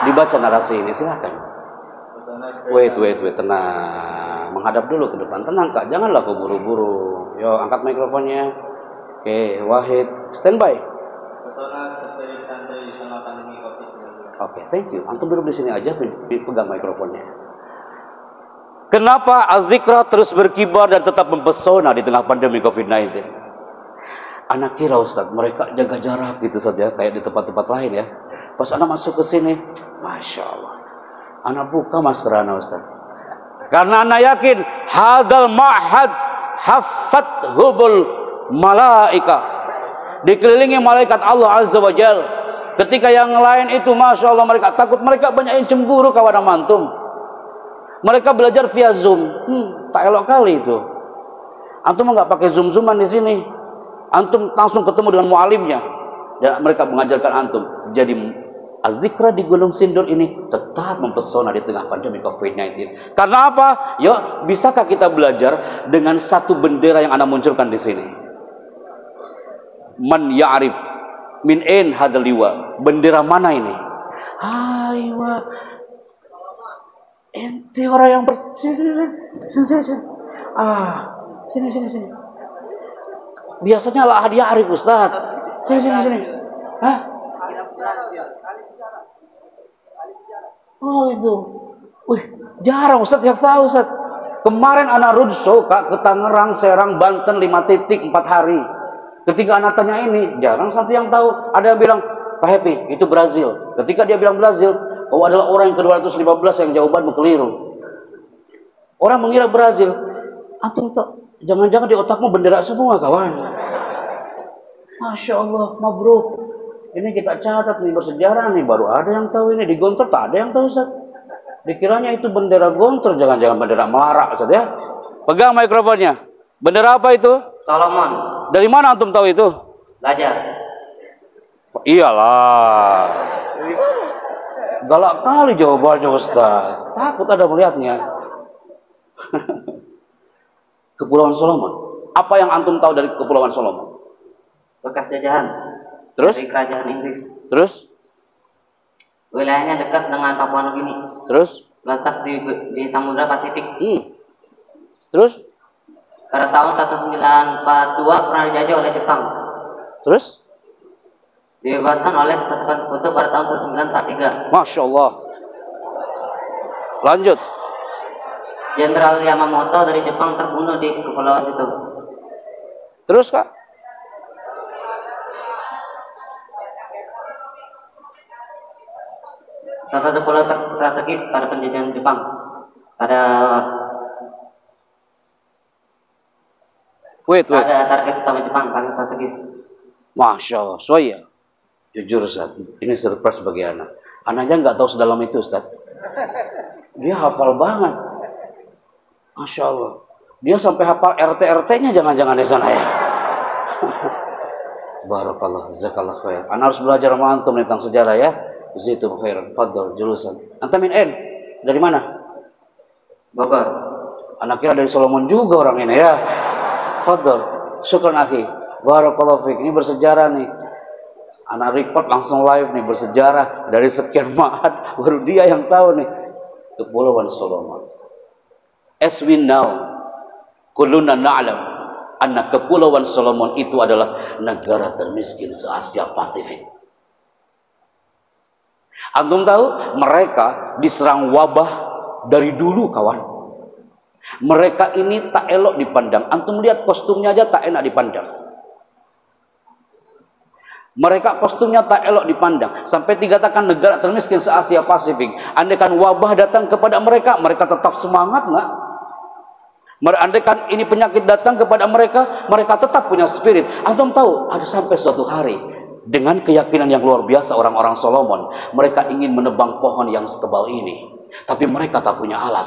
Dibaca narasi ini, silakan. Wait, tenang. Menghadap dulu ke depan. Tenang Kak, janganlah keburu-buru. Yo, angkat mikrofonnya. Oke, Wahid, standby. Oke, thank you. Antum duduk di sini aja, pegang mikrofonnya. Kenapa Az-Zikra terus berkibar dan tetap mempesona di tengah pandemi COVID-19? Anak kira Ustaz, mereka jaga jarak gitu saja, kayak di tempat-tempat lain ya. Pas anak masuk ke sini, Masya Allah, anak buka masker anak Ustaz. Karena anak yakin, hadal ma'had haffat hubul malaika. Dikelilingi malaikat Allah Azza wa Jal. Ketika yang lain itu, Masya Allah, mereka takut, mereka banyak yang cemburu kawan antum. Mereka belajar via Zoom. Tak elok kali itu. Antum enggak pakai Zoom-Zooman di sini. Antum langsung ketemu dengan mualimnya dan mereka mengajarkan antum. Jadi Az-Zikra di Gunung Sindur ini tetap mempesona di tengah pandemi COVID-19. Karena apa? Yuk, bisakah kita belajar dengan satu bendera yang Anda munculkan di sini? Man ya'rif min ain hadzal liwa. Bendera mana ini? Aywa. Ente orang yang sini. Sini. Biasanya lah hadiah Arif Ustaz. Sini. Hah? Oh itu. Wih, jarang Ustaz yang tahu Ustaz. Kemarin anak roadshow Kak ke Tangerang, Serang, Banten 5 titik 4 hari. Ketika anak tanya ini, jarang satu yang tahu. Ada yang bilang, Pak Happy, itu Brazil. Ketika dia bilang Brazil, oh adalah orang yang ke-215 yang jawabanmu keliru. Orang mengira Brazil. Antum jangan-jangan di otakmu bendera semua kawan. Masya Allah, mabruk. Ini kita catat nih, bersejarah nih, baru ada yang tahu ini. Di Gontor tak ada yang tahu Ustaz. Dikiranya itu bendera Gontor, jangan-jangan bendera Melara Ustaz ya. Pegang mikrofonnya. Bendera apa itu? Solomon. Dari mana antum tahu itu? Belajar. Iyalah. Galak kali jawabannya Ustaz. Takut ada melihatnya. Kepulauan Solomon. Apa yang antum tahu dari Kepulauan Solomon? Bekas jajahan. Terus? Dari kerajaan Inggris. Terus? Wilayahnya dekat dengan Papua Nugini. Terus? Letak di Samudra Pasifik. Terus? Pada tahun 1942 pernah dijajah oleh Jepang. Terus? Dibebaskan oleh pasukan Sekutu pada tahun 1943. Masya Allah. Lanjut. Jenderal Yamamoto dari Jepang terbunuh di kepulauan itu. Terus Kak? salah satu pulau strategis pada penjajahan Jepang. Wait. Ada target utama Jepang paling strategis. Masya Allah, soya. Jujur Ustaz, ini surprise bagi anak. Anaknya nggak tahu sedalam itu Ustaz. Dia hafal banget. Masya Allah. Dia sampai hafal RT-RT-nya jangan-jangan di sana ya. Barakallah, jazakallah khair. Anak harus belajar sama antum tentang sejarah ya. Zitu khair, fadl, jurusan. Antum min N? Dari mana? Bogor. Anak kira dari Solomon juga orang ini ya. Fadl, syukran akhi. Barakallahu fiik. Ini bersejarah nih. Anak report langsung live nih, bersejarah dari sekian ma'had baru dia yang tahu nih Kepulauan Solomon. As we know, kulluna na'lam anna Kepulauan Solomon itu adalah negara termiskin se-Asia Pasifik. Antum tahu mereka diserang wabah dari dulu kawan. Mereka ini tak elok dipandang. Antum lihat kostumnya aja tak enak dipandang. Mereka kostumnya tak elok dipandang. Sampai dikatakan negara termiskin se-Asia Pasifik. Andaikan wabah datang kepada mereka, mereka tetap semangat nggak? Andaikan ini penyakit datang kepada mereka, mereka tetap punya spirit. Antum tahu, ada sampai suatu hari dengan keyakinan yang luar biasa orang-orang Solomon, mereka ingin menebang pohon yang setebal ini, tapi mereka tak punya alat.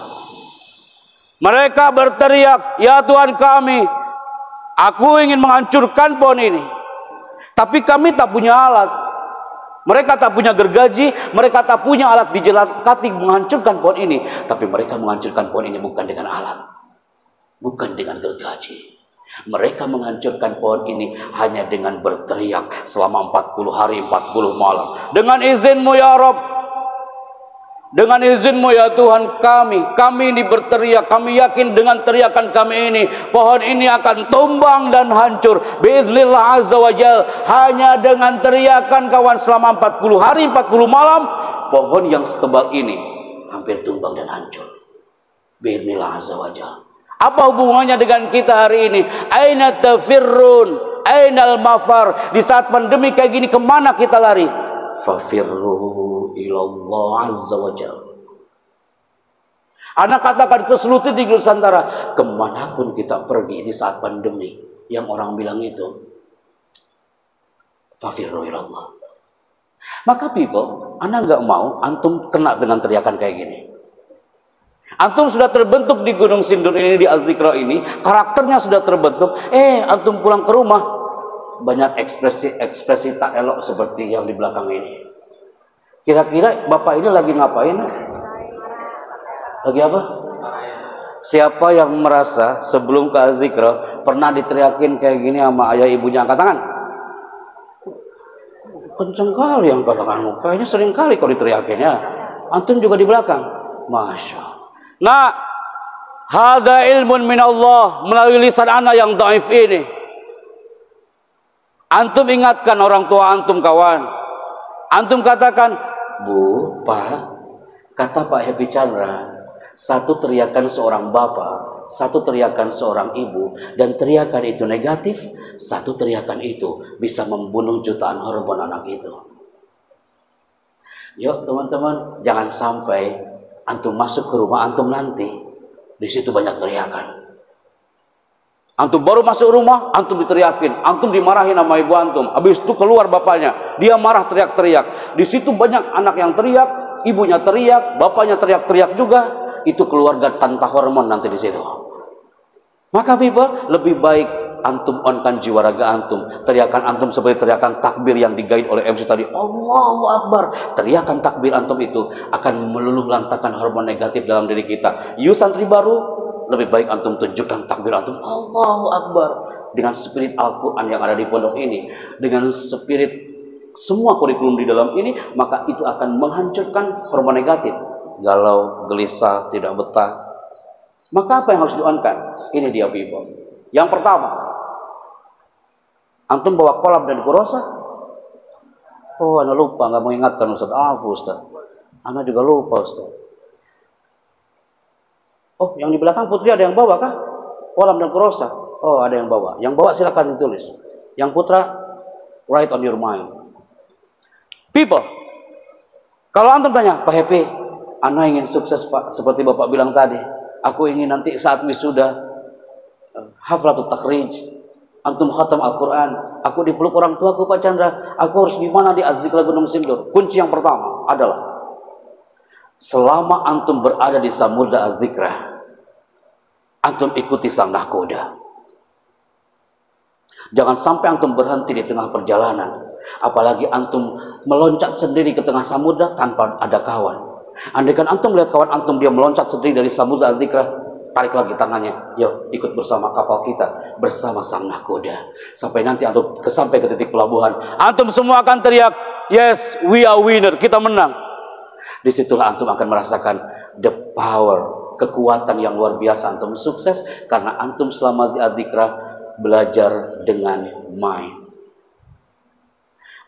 Mereka berteriak, "Ya Tuhan kami, aku ingin menghancurkan pohon ini, tapi kami tak punya alat." Mereka tak punya gergaji, mereka tak punya alat dijelakati menghancurkan pohon ini, tapi mereka menghancurkan pohon ini bukan dengan alat, bukan dengan gergaji. Mereka menghancurkan pohon ini hanya dengan berteriak selama 40 hari 40 malam. Dengan izinmu ya Rabb, dengan izinmu ya Tuhan kami ini berteriak. Kami yakin dengan teriakan kami ini, pohon ini akan tumbang dan hancur. Biiznillah azza wa jal. Hanya dengan teriakan kawan selama 40 hari 40 malam, pohon yang setebal ini hampir tumbang dan hancur. Biiznillah azza wa jal. Apa hubungannya dengan kita hari ini? Aina tafirrun, ainal mafar. Di saat pandemi kayak gini kemana kita lari? Fafirru ilallah azza wa jalla. Anak katakan ke seluruh titik Nusantara, kemanapun kita pergi di saat pandemi, yang orang bilang itu fafirru ilallah. Maka people, anak nggak mau antum kena dengan teriakan kayak gini. Antum sudah terbentuk di Gunung Sindur ini, di Az-Zikra ini, karakternya sudah terbentuk. Antum pulang ke rumah, banyak ekspresi tak elok seperti yang di belakang ini. Kira-kira bapak ini lagi ngapain? Lagi apa? Siapa yang merasa sebelum ke Az-Zikra pernah diteriakin kayak gini sama ayah ibunya? Angkat tangan. Kenceng kali yang angkat tanganmu. Kayaknya sering kali kau diteriakin ya. Antum juga di belakang. Masya Allah. Nah, hadza ilmun min Allah, melalui lisan anak yang dhaif ini. Antum ingatkan orang tua antum kawan. Antum katakan, "Bu, Pak," kata Pak Happy Chandra, satu teriakan seorang bapak, satu teriakan seorang ibu, dan teriakan itu negatif, satu teriakan itu bisa membunuh jutaan hormon anak itu. Yuk teman-teman, jangan sampai antum masuk ke rumah antum nanti, di situ banyak teriakan. Antum baru masuk rumah, antum diteriakin, antum dimarahin sama ibu antum. Habis itu keluar bapaknya, dia marah teriak-teriak. Di situ banyak anak yang teriak, ibunya teriak, bapaknya teriak-teriak juga. Itu keluarga tanpa hormon nanti di situ. Maka people, lebih baik antum onkan jiwa raga antum. Teriakan antum seperti teriakan takbir yang digaid oleh MC tadi. Allahu Akbar. Teriakan takbir antum itu akan meluluh lantakan hormon negatif dalam diri kita. You santri baru, lebih baik antum tunjukkan takbir antum Allahu Akbar dengan spirit Al-Quran yang ada di pondok ini, dengan spirit semua kurikulum di dalam ini, maka itu akan menghancurkan hormon negatif. Galau, gelisah, tidak betah. Maka apa yang harus di-on-kan? Ini dia people. Yang pertama, antum bawa kolam dan kurosa. Oh, anak lupa, nggak mengingatkan Ustaz. Ustaz. Anak juga lupa Ustaz. Oh, yang di belakang putri ada yang bawa kah? Kolam dan kurosa. Oh, ada yang bawa. Yang bawa silakan ditulis. Yang putra, write on your mind. People, Kalau antum tanya, Pak Happy, ana ingin sukses Pak, seperti Bapak bilang tadi. Aku ingin nanti saat wisuda haflatul takhrij, antum khatam Al-Quran, aku dipeluk orang tuaku Pak Chandra, aku harus gimana di Az-Zikra Gunung Sindur? Kunci yang pertama adalah selama antum berada di samudra Az-Zikra, antum ikuti sang nahkoda. Jangan sampai antum berhenti di tengah perjalanan. Apalagi antum meloncat sendiri ke tengah samudra tanpa ada kawan. Andaikan antum melihat kawan antum dia meloncat sendiri dari samudra Az-Zikra, tarik lagi tangannya, yuk ikut bersama kapal kita, bersama sang nahkoda. Sampai nanti antum sampai ke titik pelabuhan, antum semua akan teriak, yes, we are winner, kita menang. Disitulah antum akan merasakan the power, kekuatan yang luar biasa. Antum sukses karena antum selama di Az-Zikra belajar dengan mind.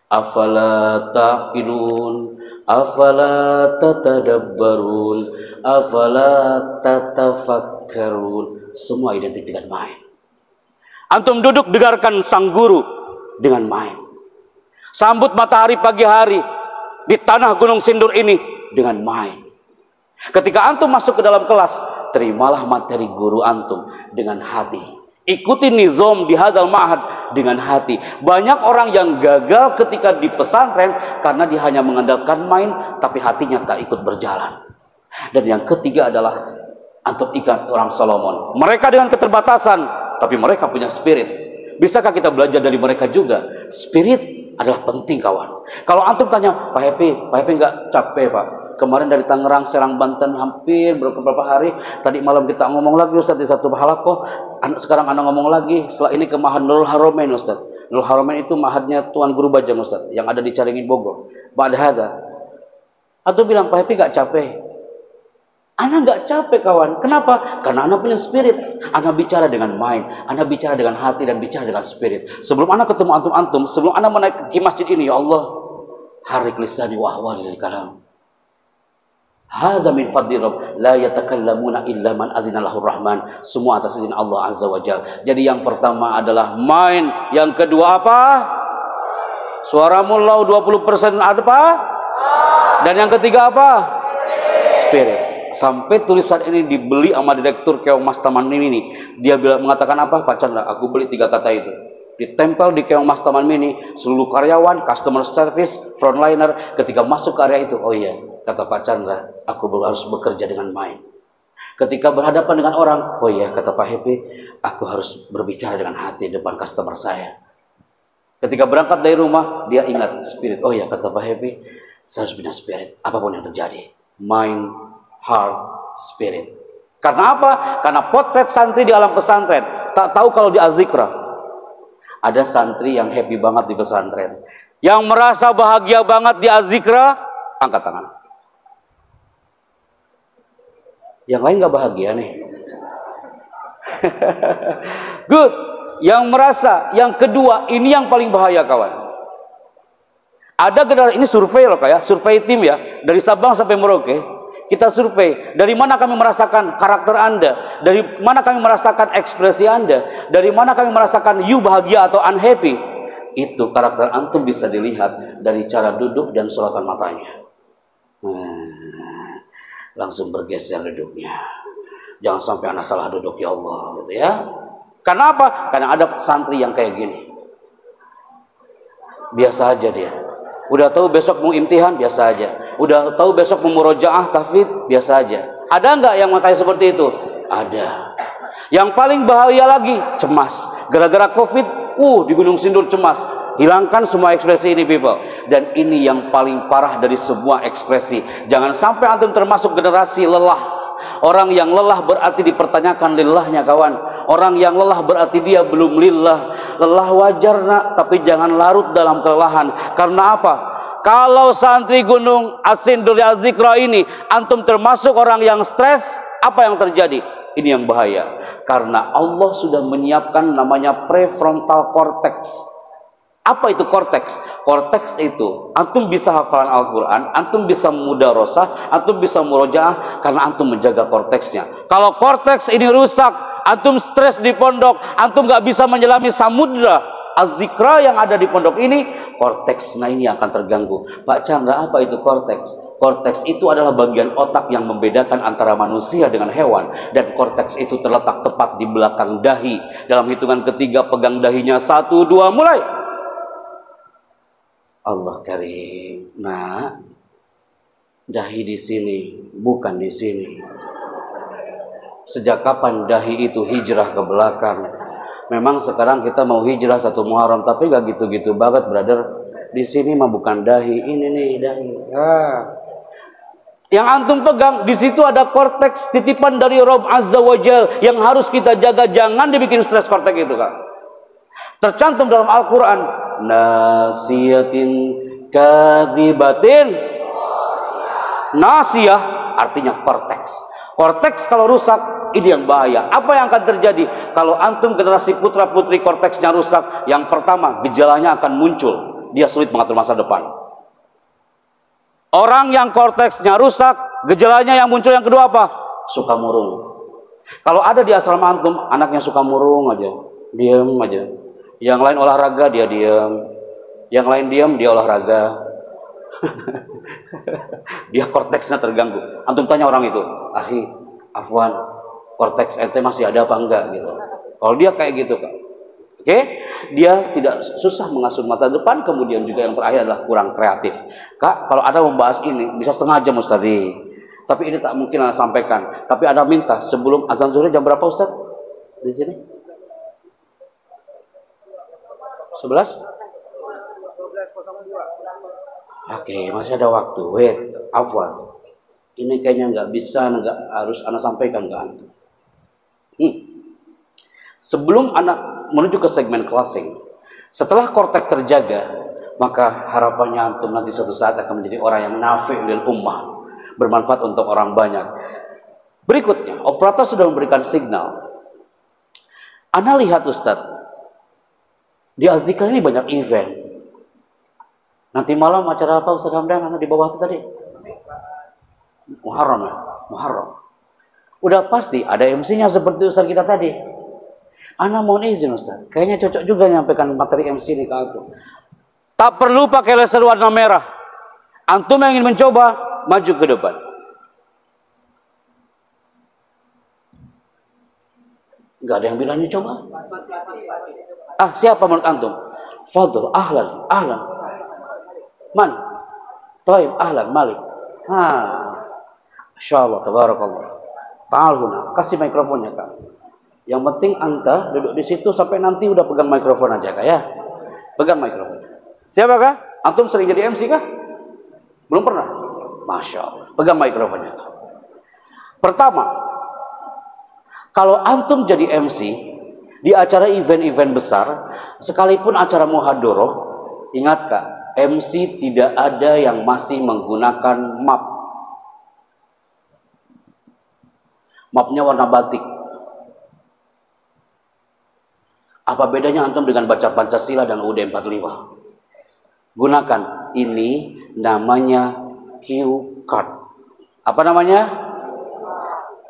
Afala taqilun, afala tatadabbarun, afala tatafakkarun. Semua identik dengan mind. Antum duduk dengarkan sang guru dengan mind. Sambut matahari pagi hari di tanah Gunung Sindur ini dengan mind. Ketika antum masuk ke dalam kelas, terimalah materi guru antum dengan hati. Ikuti nizam di hadal ma'had dengan hati. Banyak orang yang gagal ketika di pesantren karena dia hanya mengandalkan mind, tapi hatinya tak ikut berjalan. Dan yang ketiga adalah antum ikan orang Solomon. Mereka dengan keterbatasan, tapi mereka punya spirit. Bisakah kita belajar dari mereka juga? Spirit adalah penting, kawan. Kalau antum tanya, Pak Happy nggak capek Pak? Kemarin dari Tangerang, Serang, Banten hampir beberapa hari. Tadi malam kita ngomong lagi Ustaz di satu halakoh. Sekarang anak ngomong lagi. Setelah ini ke Mahad Nurul Haromain Ustaz. Nurul Haromain itu mahadnya Tuan Guru Bajang Ustaz, yang ada di Caringin Bogor. Ba'da hadza. Atau bilang, Pak Happy gak capek? Anak gak capek kawan. Kenapa? Karena anak punya spirit. Anak bicara dengan mind, anak bicara dengan hati, dan bicara dengan spirit. Sebelum anak ketemu antum-antum, sebelum anak menaiki masjid ini, ya Allah, harik lisani wa ahwali lil kalam. Hada min fadli Rabb, la yatakallamuna illa man adzina lahur rahman. Semua atas izin Allah Azza wa Jalla. Jadi yang pertama adalah mind, yang kedua apa? Suaramu low 20% apa? Dan yang ketiga apa? Spirit. Sampai tulisan ini dibeli sama direktur Keong Mas Taman Mini. Dia mengatakan apa? Pak Chandra, aku beli 3 kata itu. Ditempel di Keong Mas Taman Mini, seluruh karyawan, customer service, frontliner, ketika masuk ke area itu, oh iya, kata Pak Chandra, aku harus bekerja dengan mind. Ketika berhadapan dengan orang, oh iya, kata Pak Happy, aku harus berbicara dengan hati depan customer saya. Ketika berangkat dari rumah, dia ingat spirit. Oh iya, kata Pak Happy, saya harus punya spirit, apapun yang terjadi. Mind, heart, spirit. Karena apa? Karena potret santri di alam pesantren. Tak tahu kalau di Az-Zikra ada santri yang happy banget di pesantren, yang merasa bahagia banget di Az-Zikra, angkat tangan. Yang lain gak bahagia nih. Good. Yang merasa, yang kedua, ini yang paling bahaya kawan. Ada generasi, ini survei loh kayak, survei tim ya, dari Sabang sampai Merauke. Kita survei, dari mana kami merasakan karakter Anda, dari mana kami merasakan ekspresi Anda, dari mana kami merasakan you bahagia atau unhappy. Itu karakter antum bisa dilihat dari cara duduk dan sorotan matanya. Langsung bergeser duduknya. Jangan sampai anak salah duduk, ya Allah, gitu ya. Karena apa? Karena ada santri yang kayak gini. Biasa aja dia. Udah tahu besok mau imtihan, biasa aja. Udah tahu besok mau murojaah, tahfidz, biasa aja. Ada nggak yang kayak seperti itu? Ada. Yang paling bahaya lagi, cemas. Gara-gara COVID, di Gunung Sindur cemas. Hilangkan semua ekspresi ini, people. Dan ini yang paling parah dari semua ekspresi. Jangan sampai antum termasuk generasi lelah. Orang yang lelah berarti dipertanyakan lillahnya, kawan. Orang yang lelah berarti dia belum lillah. Lelah wajar nak, tapi jangan larut dalam kelelahan. Karena apa? Kalau santri Gunung Sindur Az-Zikra ini antum termasuk orang yang stres, apa yang terjadi? Ini yang bahaya. Karena Allah sudah menyiapkan namanya prefrontal cortex. Apa itu korteks? Korteks itu antum bisa hafalan Al-Quran, antum bisa mudarosah, antum bisa murojaah karena antum menjaga korteksnya. Kalau korteks ini rusak, antum stres di pondok, antum gak bisa menyelami samudra Az-Zikra yang ada di pondok ini, korteksnya ini akan terganggu. Pak Chandra, apa itu korteks? Korteks itu adalah bagian otak yang membedakan antara manusia dengan hewan. Dan korteks itu terletak tepat di belakang dahi. Dalam hitungan ketiga, pegang dahinya. 1, 2, mulai. Allah karim. Nah, dahi di sini, bukan di sini. Sejak kapan dahi itu hijrah ke belakang? Memang sekarang kita mau hijrah 1 Muharram, tapi gak gitu-gitu banget, brother. Di sini mah bukan dahi, ini nih dahi. Nah, yang antum pegang di situ ada korteks titipan dari Rabb Azza wa Jal yang harus kita jaga, jangan dibikin stres korteks itu, Kak. Tercantum dalam Al-Qur'an, nasiyatin kadzibatin. Nasiyah artinya korteks. Korteks kalau rusak, ini yang bahaya. Apa yang akan terjadi kalau antum generasi putra putri korteksnya rusak? Yang pertama, gejalanya akan muncul. Dia sulit mengatur masa depan. Orang yang korteksnya rusak, gejalanya yang muncul yang kedua apa? Suka murung. Kalau ada di asrama antum, anaknya suka murung aja, diam aja. Yang lain olahraga, dia diam. Yang lain diam, dia olahraga. Dia korteksnya terganggu. Antum tanya orang itu, "Akhi, afwan, korteks ente masih ada apa enggak?" gitu. Kalau dia kayak gitu, Kak. Oke? Dia tidak susah mengasuh mata depan, kemudian juga yang terakhir adalah kurang kreatif. Kak, kalau ada membahas ini bisa setengah jam Ustaz. Tapi ini tak mungkin Anda sampaikan. Tapi Anda minta sebelum azan zuhur jam berapa Ustaz? Di sini? 11? Oke, masih ada waktu. Wait, afwan. Ini kayaknya nggak bisa, nggak harus Anda sampaikan ke Antum. Sebelum Anda menuju ke segmen closing, setelah korteks terjaga, maka harapannya Antum nanti suatu saat akan menjadi orang yang nafi' lil ummah, bermanfaat untuk orang banyak. Berikutnya, operator sudah memberikan signal. Anda lihat Ustadz, di Al-Zikr ini banyak event. Nanti malam acara apa Ustaz Hamdan? Anak di bawah itu tadi. Muharram ya? Muharram. Udah pasti ada MC-nya seperti Ustaz kita tadi. Ana mohon izin Ustaz. Kayaknya cocok juga nyampaikan materi MC ini ke aku. Tak perlu pakai laser warna merah. Antum yang ingin mencoba, maju ke depan. Enggak ada yang bilang ini coba. Ah, siapa menurut antum? Fadl, ahlan, ahlan. Man? Taib, ahlan, Malik. Insyaallah, tabarakallah. Ta'al huna, kasih mikrofonnya Kak. Yang penting anta duduk di situ sampai nanti udah pegang mikrofon aja Kak ya. Pegang mikrofon. Siapa Kak? Antum sering jadi MC Kak? Belum pernah? Masya Allah. Pegang mikrofonnya. Pertama, kalau antum jadi MC di acara event-event besar, sekalipun acara muhadoroh, ingat Kak, MC tidak ada yang masih menggunakan map. Mapnya warna batik. Apa bedanya antum dengan baca Pancasila dan UUD 45? Gunakan ini, namanya cue card. Apa namanya?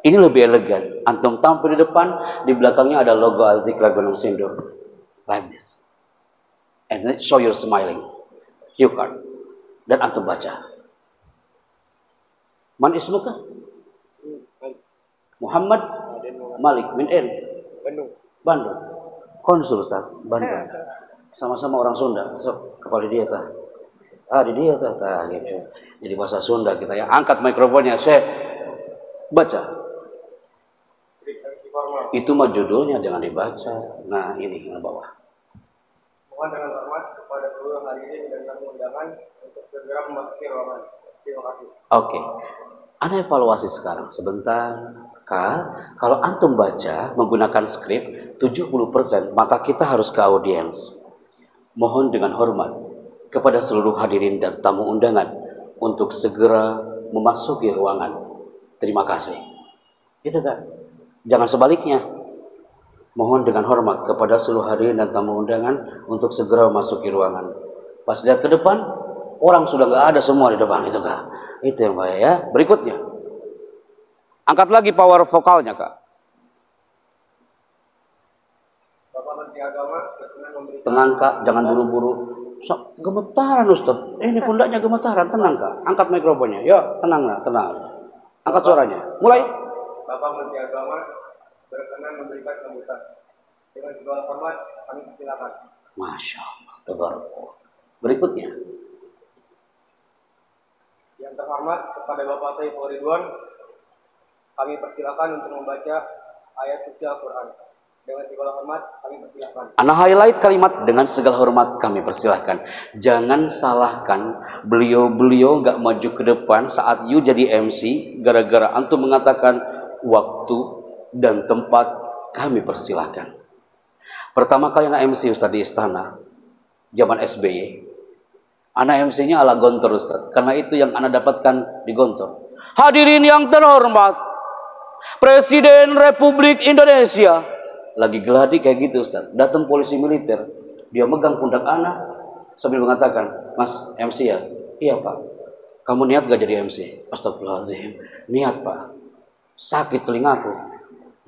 Ini lebih elegan. Antum tampil di depan, di belakangnya ada logo Al-Zikr Gunung Sindur. Like this. And then show your smiling. Cue card. Dan antum baca. Man ismuka? Muhammad Malik bin N. Bandung. Konsul Ustaz, Bandung. Sama-sama orang Sunda. So, kepala dia tah. Di dia tah gitu. Jadi bahasa Sunda kita ya. Angkat mikrofonnya, Syekh. Baca. Itu mah judulnya jangan dibaca. Nah, ini yang bawah. Mohon dengan hormat kepada seluruh hadirin dan tamu undangan untuk segera memasuki ruangan. Terima kasih. Oke. Ada evaluasi sekarang sebentar. Kak, kalau antum baca menggunakan skrip 70% mata kita harus ke audiens. Mohon dengan hormat kepada seluruh hadirin dan tamu undangan untuk segera memasuki ruangan. Terima kasih. Itu Kak. Jangan sebaliknya. Mohon dengan hormat kepada seluruh hadirin dan tamu undangan untuk segera memasuki ruangan. Pas lihat ke depan, orang sudah nggak ada semua di depan itu Kak. Itu yang bahaya ya. Berikutnya. Angkat lagi power vokalnya Kak. Bapak Menteri Agama berkenan memberikan. Tenang Kak, jangan buru-buru. Gemetaran Ustaz. Ini pundaknya gemetaran. Tenang Kak. Angkat mikrofonnya. Yuk, tenang nak, tenang. Angkat suaranya. Mulai. Bapak Menteri Agama berkenan memberikan sambutan. Dengan segala hormat kami persilakan. Masya Allah. Tabarakallah. Berikutnya. Yang terhormat kepada Bapak Saiful Ridwan, kami persilakan untuk membaca ayat suci Al-Quran. Dengan segala hormat kami persilakan. Ana highlight kalimat dengan segala hormat kami persilahkan. Jangan salahkan beliau-beliau nggak maju ke depan saat you jadi MC gara-gara antum mengatakan waktu dan tempat kami persilahkan. Pertama kali anak MC Ustaz di istana zaman SBY. Anak MC-nya ala Gontor Ustaz. Karena itu yang anak dapatkan di Gontor. Hadirin yang terhormat, Presiden Republik Indonesia. Lagi geladi kayak gitu Ustaz. Datang polisi militer, dia megang pundak anak sambil mengatakan, Mas MC ya? Iya Pak. Kamu niat gak jadi MC? Astagfirullahaladzim. Niat Pak. Sakit telingaku.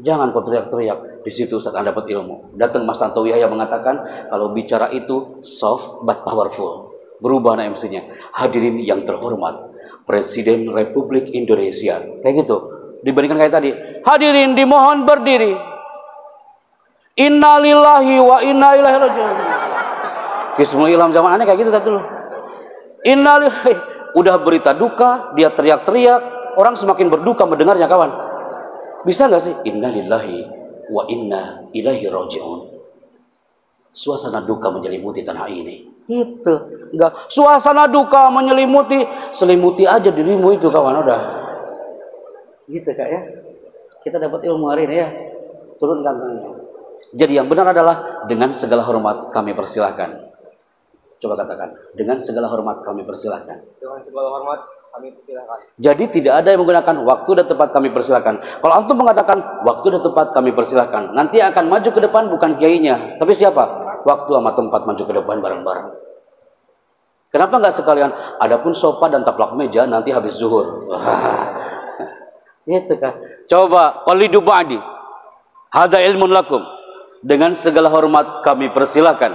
Jangan kau teriak-teriak. Di situ Ustaz Anda dapat ilmu. Datang Mas Tantowi yang mengatakan kalau bicara itu soft but powerful. Berubah anak MC-nya. Hadirin yang terhormat, Presiden Republik Indonesia. Kayak gitu. Dibandingkan kayak tadi. Hadirin dimohon berdiri. Innalillahi wa inna ilaihi raji'un. Kismul ilham zaman aneh kayak gitu tadi dulu. Innalillahi. Udah berita duka, dia teriak-teriak, orang semakin berduka mendengarnya kawan. Bisa nggak sih? Innalillahi wa inna ilaihi raji'un. Suasana duka menyelimuti tanah ini. Gitu. Enggak. Suasana duka menyelimuti, selimuti aja dirimu itu kawan udah. Gitu Kak ya. Kita dapat ilmu hari ini ya. Turunkan tangannya. Jadi yang benar adalah dengan segala hormat kami persilahkan. Coba katakan, dengan segala hormat kami persilahkan. Dengan segala hormat kami persilahkan. Jadi tidak ada yang menggunakan waktu dan tempat kami persilahkan. Kalau antum mengatakan waktu dan tempat kami persilahkan, nanti akan maju ke depan bukan kiainya, tapi siapa? Waktu sama tempat maju ke depan bareng-bareng. Kenapa nggak sekalian? Adapun sofa dan taplak meja nanti habis zuhur. Gitu kan? Coba qalidu ba'di. Hada ilmun lakum. Dengan segala hormat kami persilakan.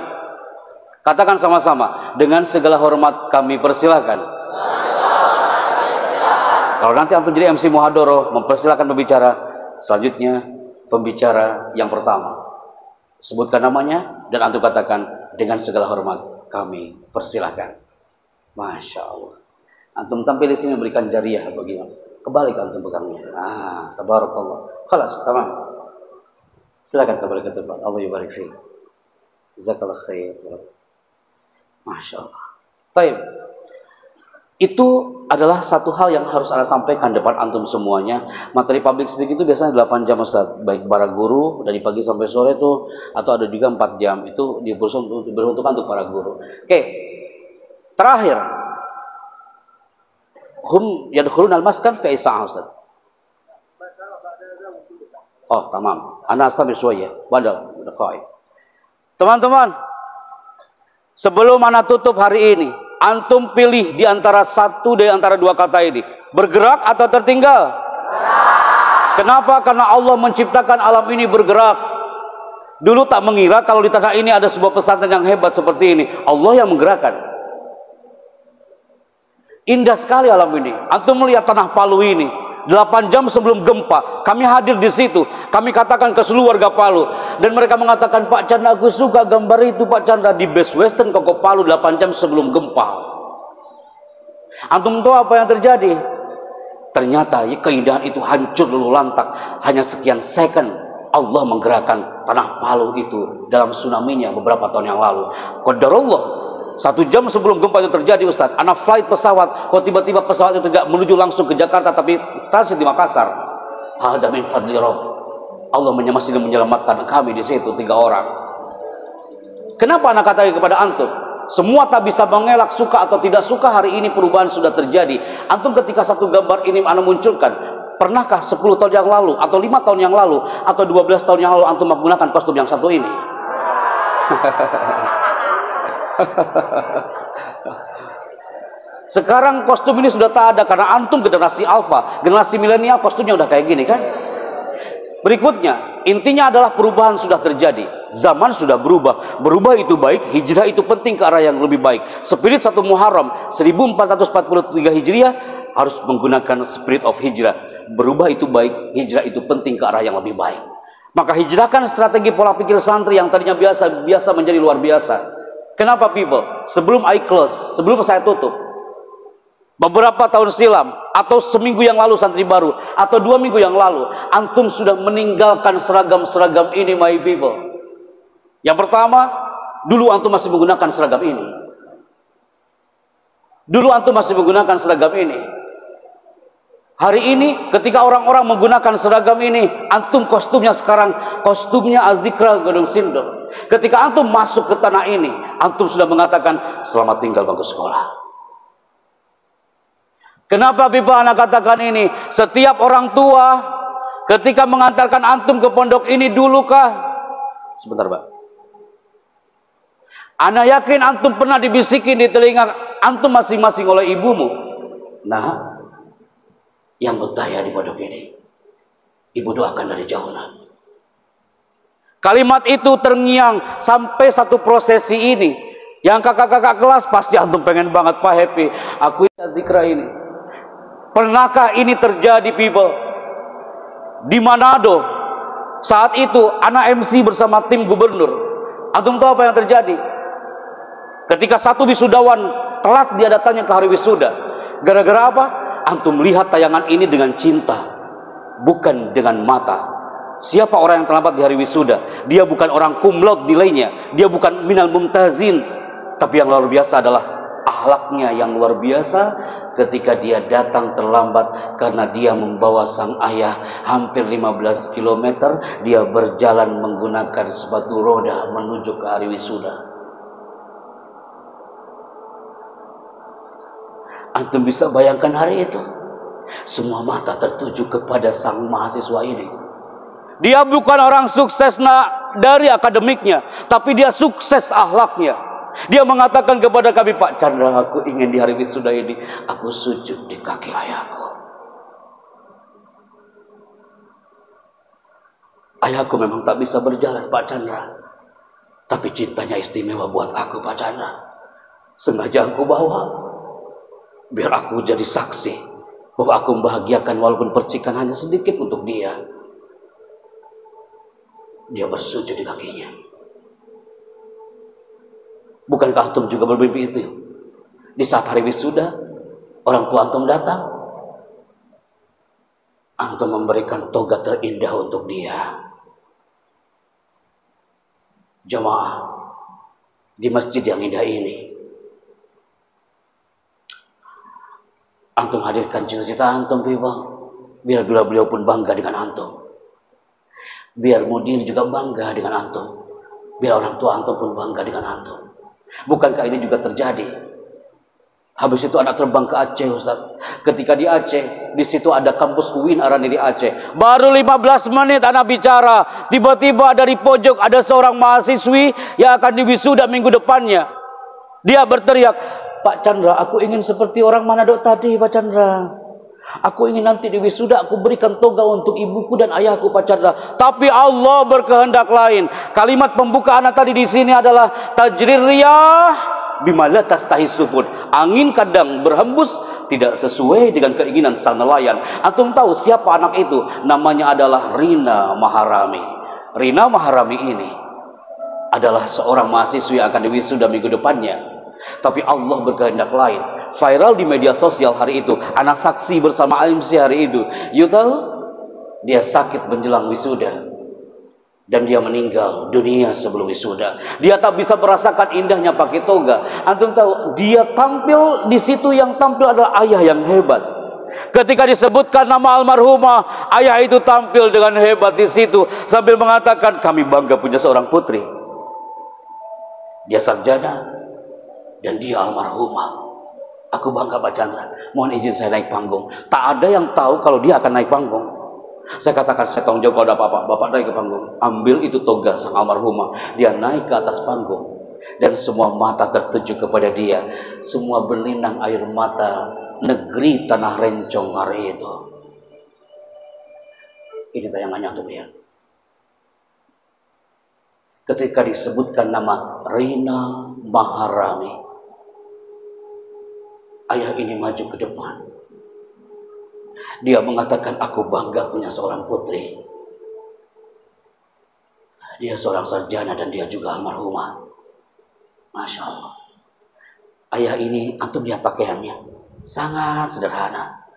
Katakan sama-sama. Dengan segala hormat kami persilakan. Kalau nanti antum jadi MC Muhadoro, mempersilakan pembicara. Selanjutnya pembicara yang pertama. Sebutkan namanya dan antum katakan dengan segala hormat kami persilakan. Masya Allah. Antum tampil di sini memberikan jariah bagaimana? Kebalik antum pegangnya. Tabarakallah. Khalas, tamam. Silakan kembali ke tempat. Allah yubarik fiik. Jazakallah khair. Masya Allah. Baik. Itu adalah satu hal yang harus Anda sampaikan depan antum semuanya. Materi public speaking itu biasanya 8 jam Ustaz. Baik para guru dari pagi sampai sore itu, atau ada juga 4 jam. Itu diperuntukkan untuk para guru. Oke. Terakhir. Hum yadkhulun al-maskan fi isa'ah Ustaz. Oh, tamam. Ana astamir suaya. Badal, daqaiq. Teman-teman, sebelum ana tutup hari ini, antum pilih di antara satu dari antara dua kata ini. Bergerak atau tertinggal? Bergerak. Kenapa? Karena Allah menciptakan alam ini bergerak. Dulu tak mengira kalau di tengah ini ada sebuah pesantren yang hebat seperti ini. Allah yang menggerakkan. Indah sekali alam ini. Antum melihat tanah Palu ini. 8 jam sebelum gempa, kami hadir di situ. Kami katakan ke seluruh warga Palu. Dan mereka mengatakan, Pak Chandra, aku suka gambar itu Pak Chandra di Best Western Koko Palu 8 jam sebelum gempa. Antum tahu apa yang terjadi? Ternyata keindahan itu hancur luluh lantak. Hanya sekian second Allah menggerakkan tanah Palu itu dalam tsunami-nya beberapa tahun yang lalu. Qadarullah. 1 jam sebelum gempa itu terjadi Ustaz, anak flight pesawat, kok tiba-tiba pesawat itu tidak menuju langsung ke Jakarta tapi transit di Makassar. Hada min fadli Rabb. Allah masih menyelamatkan kami di situ 3 orang. Kenapa anak katakan kepada antum? Semua tak bisa mengelak suka atau tidak suka, hari ini perubahan sudah terjadi. Antum ketika satu gambar ini anak munculkan, pernahkah 10 tahun yang lalu atau 5 tahun yang lalu atau 12 tahun yang lalu antum menggunakan kostum yang satu ini? Sekarang kostum ini sudah tak ada karena antum generasi alfa, generasi milenial kostumnya udah kayak gini kan. Berikutnya, intinya adalah perubahan sudah terjadi. Zaman sudah berubah. Berubah itu baik, hijrah itu penting ke arah yang lebih baik. Spirit 1 Muharram 1443 Hijriah harus menggunakan spirit of hijrah. Berubah itu baik, hijrah itu penting ke arah yang lebih baik. Maka hijrahkan strategi pola pikir santri yang tadinya biasa menjadi luar biasa. Kenapa people? Sebelum I close, sebelum saya tutup, beberapa tahun silam atau seminggu yang lalu santri baru atau 2 minggu yang lalu, antum sudah meninggalkan seragam-seragam ini, my people. Yang pertama, dulu antum masih menggunakan seragam ini. Dulu antum masih menggunakan seragam ini. Hari ini ketika orang-orang menggunakan seragam ini, antum kostumnya sekarang kostumnya Azikra Gunung Sindur. Ketika antum masuk ke tanah ini, antum sudah mengatakan selamat tinggal bangku sekolah. Kenapa Bapak anak katakan ini? Setiap orang tua ketika mengantarkan antum ke pondok ini dulu kah? Sebentar, Pak. Ana yakin antum pernah dibisikin di telinga antum masing-masing oleh ibumu. Nah, yang bertanya di pondok ini, ibu doakan dari jauhan. Kalimat itu terngiang sampai satu prosesi ini. Yang kakak-kakak kelas pasti antum pengen banget Pak Happy. Aku zikra ini. Pernahkah ini terjadi people? Di Manado. Saat itu anak MC bersama tim gubernur. Antum tahu apa yang terjadi? Ketika satu wisudawan telat dia datangnya ke hari wisuda. Gara-gara apa? Antum lihat tayangan ini dengan cinta, bukan dengan mata. Siapa orang yang terlambat di hari wisuda? Dia bukan orang cum laude nilainya, dia bukan minal mumtazin, tapi yang luar biasa adalah akhlaknya yang luar biasa ketika dia datang terlambat karena dia membawa sang ayah hampir 15 km, dia berjalan menggunakan sepatu roda menuju ke hari wisuda. Antum bisa bayangkan hari itu, semua mata tertuju kepada sang mahasiswa ini. Dia bukan orang sukses dari akademiknya, tapi dia sukses akhlaknya. Dia mengatakan kepada kami, Pak Chandra, aku ingin di hari wisuda ini, aku sujud di kaki ayahku. Ayahku memang tak bisa berjalan, Pak Chandra, tapi cintanya istimewa buat aku, Pak Chandra. Sengaja aku bawa, biar aku jadi saksi bahwa aku membahagiakan walaupun percikan hanya sedikit untuk dia. Dia bersujud di kakinya. Bukankah antum juga bermimpi itu? Di saat hari wisuda, orang tua antum datang, antum memberikan toga terindah untuk dia. Jemaah di masjid yang indah ini, antum hadirkan cita-cita antum, biar beliau pun bangga dengan antum. Biar mudir juga bangga dengan antum. Biar orang tua antum pun bangga dengan antum. Bukankah ini juga terjadi? Habis itu anak terbang ke Aceh, Ustaz. Ketika di Aceh, di situ ada kampus UIN Arani di Aceh. Baru 15 menit anak bicara, tiba-tiba dari pojok ada seorang mahasiswi yang akan diwisuda minggu depannya. Dia berteriak, Pak Chandra, aku ingin seperti orang Manado tadi, Pak Chandra. Aku ingin nanti di wisuda aku berikan toga untuk ibuku dan ayahku, Pak Chandra. Tapi Allah berkehendak lain. Kalimat pembuka anak tadi di sini adalah tajrir riyah bima la tastahi sufud. Angin kadang berhembus tidak sesuai dengan keinginan sang nelayan. Antum tahu siapa anak itu? Namanya adalah Rina Maharami. Rina Maharami ini adalah seorang mahasiswi yang akan diwisuda minggu depannya. Tapi Allah berkehendak lain. Viral di media sosial hari itu. Anak saksi bersama AMC hari itu. You tahu? Dia sakit menjelang wisuda. Dan dia meninggal dunia sebelum wisuda. Dia tak bisa merasakan indahnya pakai toga. Antum tahu? Dia tampil di situ, yang tampil adalah ayah yang hebat. Ketika disebutkan nama almarhumah, ayah itu tampil dengan hebat di situ sambil mengatakan, kami bangga punya seorang putri. Dia sarjana dan dia almarhumah. Aku bangga Pak Chandra. Mohon izin saya naik panggung. Tak ada yang tahu kalau dia akan naik panggung. Saya katakan, saya tanggung jawab kalau ada apa-apa. Bapak naik ke panggung. Ambil itu toga sang almarhumah. Dia naik ke atas panggung. Dan semua mata tertuju kepada dia. Semua berlinang air mata negeri tanah rencong hari itu. Ini tayangannya untuk dia. ketika disebutkan nama Rina Maharani. Ayah ini maju ke depan. Dia mengatakan, aku bangga punya seorang putri. Dia seorang sarjana dan dia juga almarhumah. Masya Allah. Ayah ini, antum lihat pakaiannya, sangat sederhana.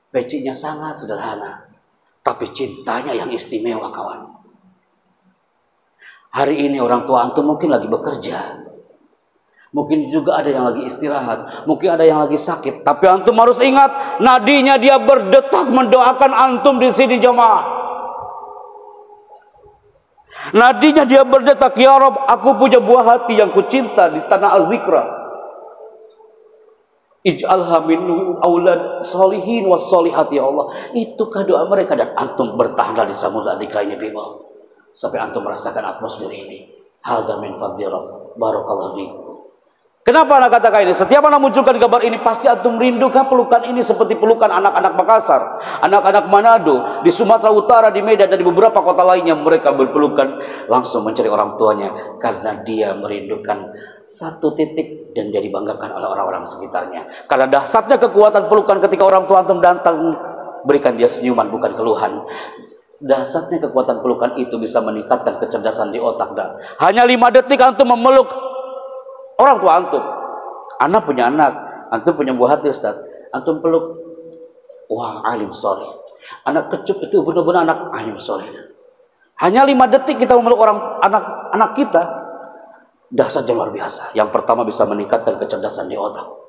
Pecinya sangat sederhana. Tapi cintanya yang istimewa, kawan. Hari ini orang tua antum mungkin lagi bekerja. Mungkin juga ada yang lagi istirahat. Mungkin ada yang lagi sakit. Tapi antum harus ingat, nadinya dia berdetak mendoakan antum di sini, jemaah. Nadinya dia berdetak, ya Rob, aku punya buah hati yang kucinta di tanah Az-Zikra. Ij'alha min aulad solihin was solihati, ya Allah. Itukah doa mereka, dan antum bertahanlah di samudra dzikra ini, people. Sampai antum merasakan atmosfer ini. Hadza min fadlillah. Barakallahu fiikum. Kenapa anak katakan ini? Setiap anak munculkan gambar ini, pasti antum rindukan pelukan ini seperti pelukan anak-anak Makassar, anak-anak Manado, di Sumatera Utara, di Medan, dan di beberapa kota lainnya. Mereka berpelukan langsung mencari orang tuanya karena dia merindukan satu titik dan dia dibanggakan oleh orang-orang sekitarnya. Karena dahsyatnya kekuatan pelukan ketika orang tua antum datang, berikan dia senyuman bukan keluhan. Dahsyatnya kekuatan pelukan itu bisa meningkatkan kecerdasan di otak. Dan hanya 5 detik antum memeluk orang tua antum. Anak punya anak, antum punya buah hati, Ustaz. Antum peluk, wah, alim soleh. Anak kecup itu benar-benar anak alim soleh. Hanya 5 detik kita memeluk anak kita, dahsyatnya luar biasa. Yang pertama, bisa meningkatkan kecerdasan di otak.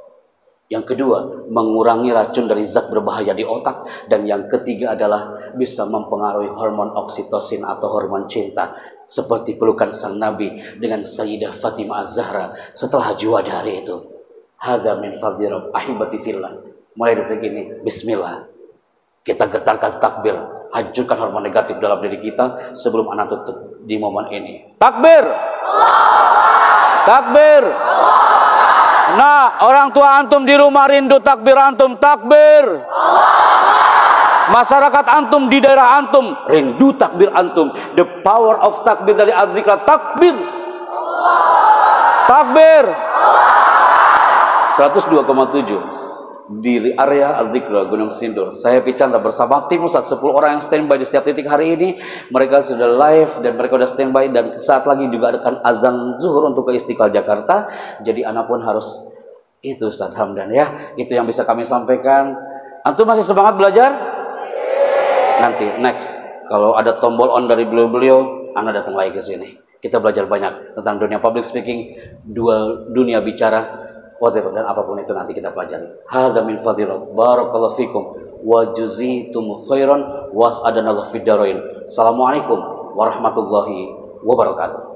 Yang kedua, mengurangi racun dari zat berbahaya di otak. Dan yang ketiga adalah bisa mempengaruhi hormon oksitosin atau hormon cinta. Seperti pelukan sang Nabi dengan Sayyidah Fatimah Az-Zahra setelah haji wada hari itu. Hadza min fadli rabb ahibati fillah. Mulai detik ini, bismillah. Kita getarkan takbir, hancurkan hormon negatif dalam diri kita sebelum anak tutup di momen ini. Takbir! Takbir! Nah, orang tua antum di rumah rindu takbir antum, takbir. Masyarakat antum di daerah antum rindu takbir antum. The power of takbir dari Az-Zikra, takbir. Takbir. 102,7 di area Az-Zikra Gunung Sindur. Saya Picandra bersama tim Ustaz 10 orang yang standby di setiap titik hari ini. Mereka sudah live dan mereka sudah standby, dan saat lagi juga akan azan zuhur untuk ke Istiqlal Jakarta. Jadi anak pun harus itu, Ustaz Hamdan, ya. Itu yang bisa kami sampaikan. Antum masih semangat belajar? Nanti next kalau ada tombol on dari beliau-beliau, Anda datang lagi ke sini. Kita belajar banyak tentang dunia public speaking, dunia bicara, whatever, dan apapun itu nanti kita pelajari. Hadza min fadlillah. Barakallahu fikum wa juzitum khairan was'adanallahu fid darain. Assalamualaikum warahmatullahi wabarakatuh.